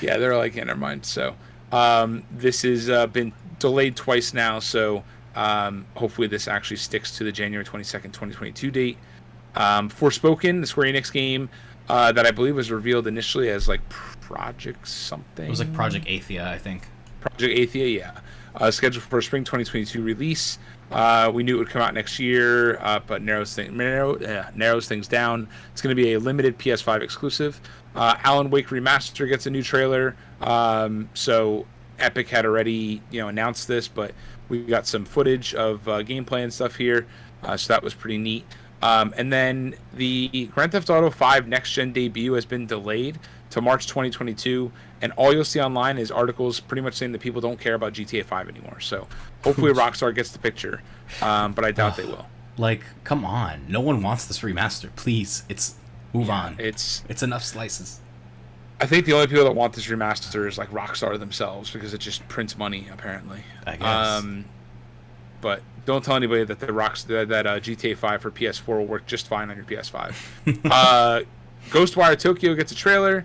they're like, yeah, never mind. So this has been delayed twice now, so hopefully this actually sticks to the January 22nd, 2022 date. Forspoken, the Square Enix game that I believe was revealed initially as like Project something. It was like Project Athia, I think. Project Athia, yeah. Scheduled for a spring 2022 release. We knew it would come out next year, but narrows things down. It's going to be a limited PS5 exclusive. Alan Wake Remaster gets a new trailer. So Epic had already announced this, but we got some footage of gameplay and stuff here. So that was pretty neat. And then the Grand Theft Auto 5 next gen debut has been delayed to March 2022, and all you'll see online is articles pretty much saying that people don't care about GTA 5 anymore. So hopefully Rockstar gets the picture, but I doubt they will. Like, come on. No one wants this remaster. Please. Move on. It's enough slices. I think the only people that want this remaster is like Rockstar themselves because it just prints money apparently. I guess. But don't tell anybody that GTA 5 for PS4 will work just fine on your PS5. Ghostwire Tokyo gets a trailer.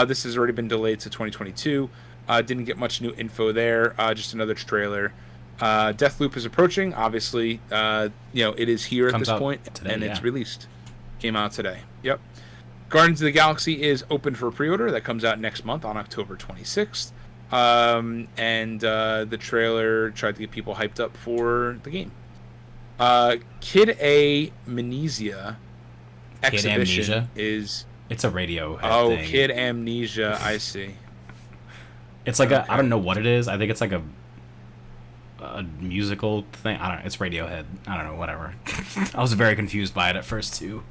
This has already been delayed to 2022. Didn't get much new info there. Just another trailer. Deathloop is approaching. Obviously, it is here at this point, today, and it's released. Came out today. Yep. Guardians of the Galaxy is open for pre-order. That comes out next month on October 26th. The trailer tried to get people hyped up for the game. Kid Amnesia exhibition is... It's a Radiohead thing. Kid Amnesia, I see. It's like I don't know what it is. I think it's like a musical thing. I don't know. It's Radiohead. I don't know, whatever. I was very confused by it at first, too.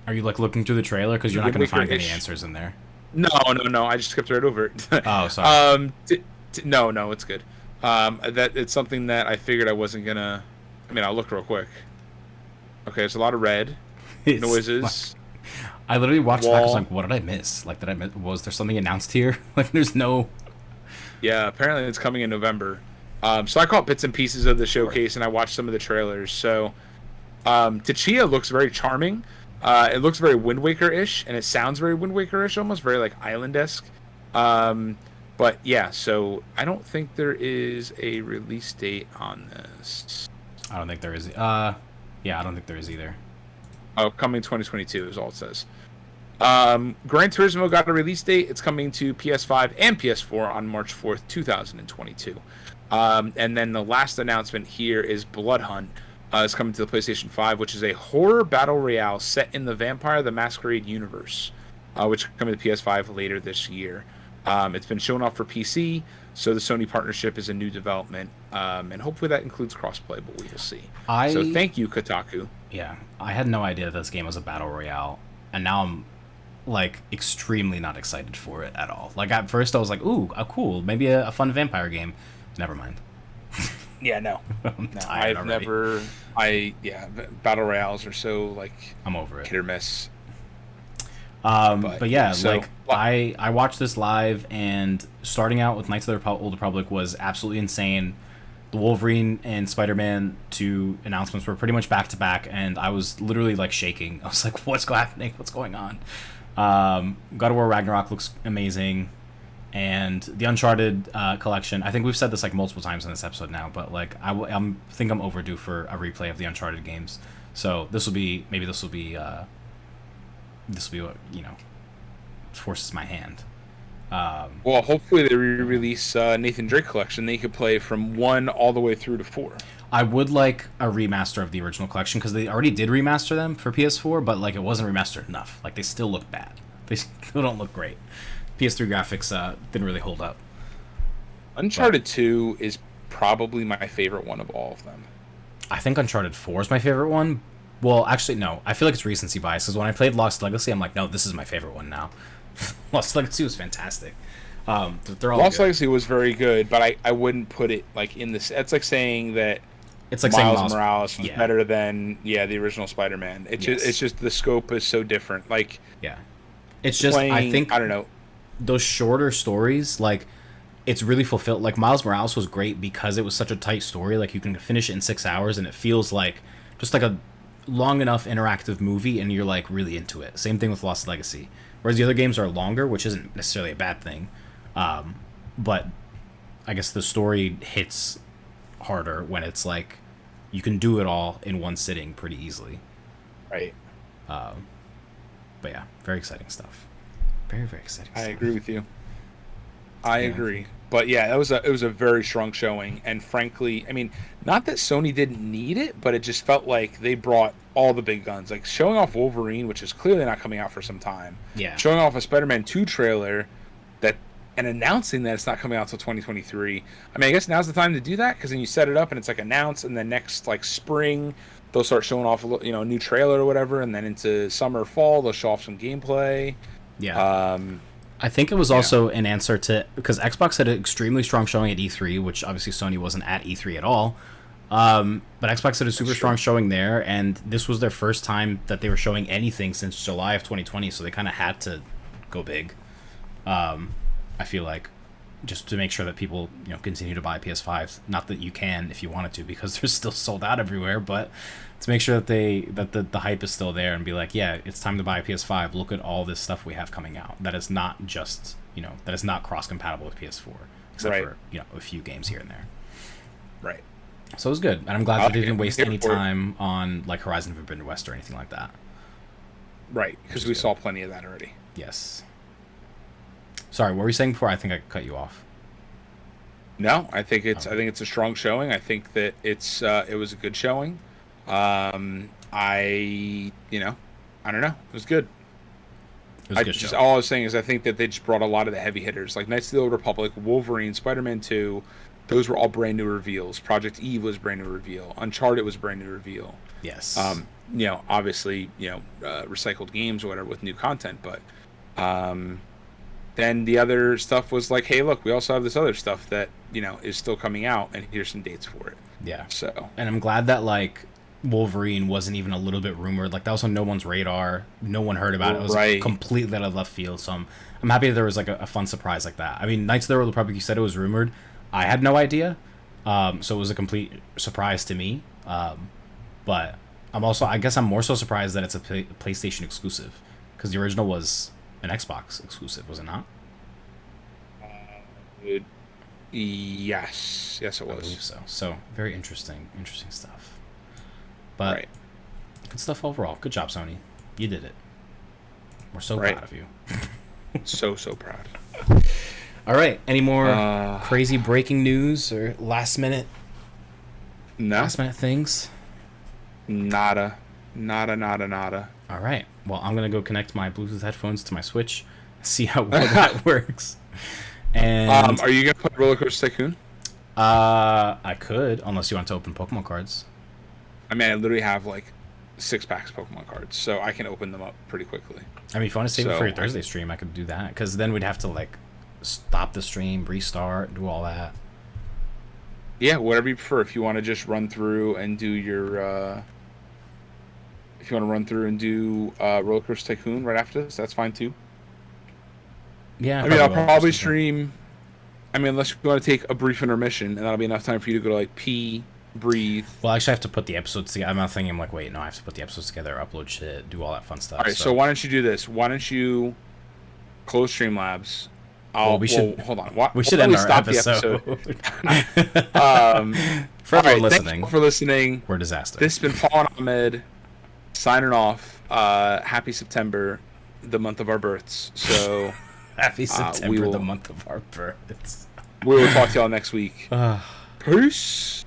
Are you, like, looking through the trailer? Because you're not going to find any answers in there. No. I just skipped right over it. Oh, sorry. No, it's good. It's something that I figured I wasn't going to... I mean, I'll look real quick. Okay, there's a lot of red noises. I literally watched that. I was like, what did I miss? Like, was there something announced here? Like, there's no... Yeah, apparently it's coming in November. So I caught bits and pieces of the showcase, and I watched some of the trailers. So, Tachia looks very charming. It looks very Wind Waker-ish, and it sounds very Wind Waker-ish, almost very like Island-esque. But yeah, so I don't think there is a release date on this. I don't think there is. Yeah, I don't think there is either. Oh, coming 2022 is all it says. Gran Turismo got a release date. It's coming to PS5 and PS4 on March 4th, 2022. And then the last announcement here is Blood Hunt. It's coming to the PlayStation 5, which is a horror battle royale set in the Vampire the Masquerade universe, which is coming to PS5 later this year. It's been shown off for PC, so the Sony partnership is a new development, and hopefully that includes crossplay, but we will see. So thank you, Kotaku. Yeah, I had no idea this game was a battle royale, and now I'm like extremely not excited for it at all. Like at first I was like, ooh, cool, maybe a fun vampire game. Never mind. Yeah, no. I've never. Battle royales are so like I'm over it. Hit or miss. But yeah, so, like I watched this live, and starting out with Knights of the Old Republic was absolutely insane. The Wolverine and Spider-Man 2 announcements were pretty much back to back, and I was literally like shaking. I was like, "What's happening? What's going on?" God of War Ragnarok looks amazing, and the Uncharted collection. I think we've said this like multiple times in this episode now, but like I think I'm overdue for a replay of the Uncharted games. So this will be what forces my hand. Well, hopefully they re-release Nathan Drake collection. They could play from 1 all the way through to 4. I would like a remaster of the original collection because they already did remaster them for PS4, but like it wasn't remastered enough. Like they still look bad. They still don't look great. PS3 graphics didn't really hold up. Uncharted 2 is probably my favorite one of all of them. I think Uncharted 4 is my favorite one. Well, actually, no. I feel like it's recency bias because when I played Lost Legacy, I'm like, no, this is my favorite one now. Lost Legacy was fantastic. They're all Lost good. Legacy was very good, but I wouldn't put it like in this. It's like saying that it's like Miles Morales was better than the original Spider-Man. It's just the scope is so different. Like it's just I think I don't know, those shorter stories like it's really fulfilled. Like Miles Morales was great because it was such a tight story. Like you can finish it in 6 hours, and it feels like just like a long enough interactive movie, and you're like really into it. Same thing with Lost Legacy. Whereas the other games are longer, which isn't necessarily a bad thing, but I guess the story hits harder when it's like you can do it all in one sitting pretty easily. Right. But yeah, very exciting stuff. Very, very exciting stuff. I agree with you. I agree. But yeah, it was a very strong showing, and frankly, I mean, not that Sony didn't need it, but it just felt like they brought all the big guns, like showing off Wolverine, which is clearly not coming out for some time. Yeah. Showing off a Spider-Man 2 trailer and announcing that it's not coming out until 2023. I mean, I guess now's the time to do that because then you set it up and it's like announced, and then next like spring they'll start showing off a new trailer or whatever, and then into summer, fall, they'll show off some gameplay. Yeah. I think it was also an answer to, because Xbox had an extremely strong showing at E3, which obviously Sony wasn't at E3 at all. But Xbox had a super strong showing there, and this was their first time that they were showing anything since July of 2020, so they kind of had to go big. I feel like, just to make sure that people continue to buy PS5s. Not that you can if you wanted to, because they're still sold out everywhere, but to make sure that the hype is still there and be like, yeah, it's time to buy a PS5. Look at all this stuff we have coming out. That is not just that is not cross compatible with PS4, except for a few games here and there. Right. So it was good, and I'm glad that they didn't waste any time on like Horizon Forbidden West or anything like that. Right, because we saw plenty of that already. Yes. Sorry, what were you saying before? I think I cut you off. No, I think it's a strong showing. I think that it was a good showing. I don't know. It was good. It was a good show. All I was saying is I think that they just brought a lot of the heavy hitters, like Knights of the Old Republic, Wolverine, Spider-Man 2. Those were all brand new reveals. Project Eve was brand new reveal. Uncharted was brand new reveal. Yes. Obviously, recycled games or whatever with new content, but then the other stuff was like, hey, look, we also have this other stuff that is still coming out, and here's some dates for it. Yeah. So, and I'm glad that like Wolverine wasn't even a little bit rumored. Like that was on no one's radar. No one heard about it. It was completely out of left field. So I'm happy that there was like a fun surprise like that. I mean, Knights of the Old Republic, you said it was rumored. I had no idea. So it was a complete surprise to me. But I guess I'm more so surprised that it's a PlayStation exclusive, because the original was an Xbox exclusive, was it not? Yes, it was. I believe so. So very interesting stuff. But good stuff overall. Good job, Sony. You did it. We're so proud of you. so proud. All right. Any more crazy breaking news or last minute things? Nada. All right. Well, I'm gonna go connect my Bluetooth headphones to my Switch, see how well that works. And are you gonna play Roller Coaster Tycoon? I could, unless you want to open Pokemon cards. I mean, I literally have like 6 packs of Pokemon cards, so I can open them up pretty quickly. I mean, if you want to save it for your Thursday stream, I could do that, because then we'd have to like stop the stream, restart, do all that. Yeah, whatever you prefer. If you want to just run through and do your Roller Coaster Tycoon right after this, that's fine too. Yeah, I mean, I'll probably stream. I mean, unless you want to take a brief intermission, and that'll be enough time for you to go to like pee, breathe. Well, actually, I have to put the episodes together. I'm not thinking. I'm like, wait, no, I have to put the episodes together, upload shit, do all that fun stuff. All right, so why don't you do this? Why don't you close Streamlabs? Hold on. We should end our episode. For everyone listening, thank you for listening. We're a disaster. This has been Paul and Ahmed signing off. Happy September, the month of our births. So happy September, the month of our births. We will talk to y'all next week. Peace.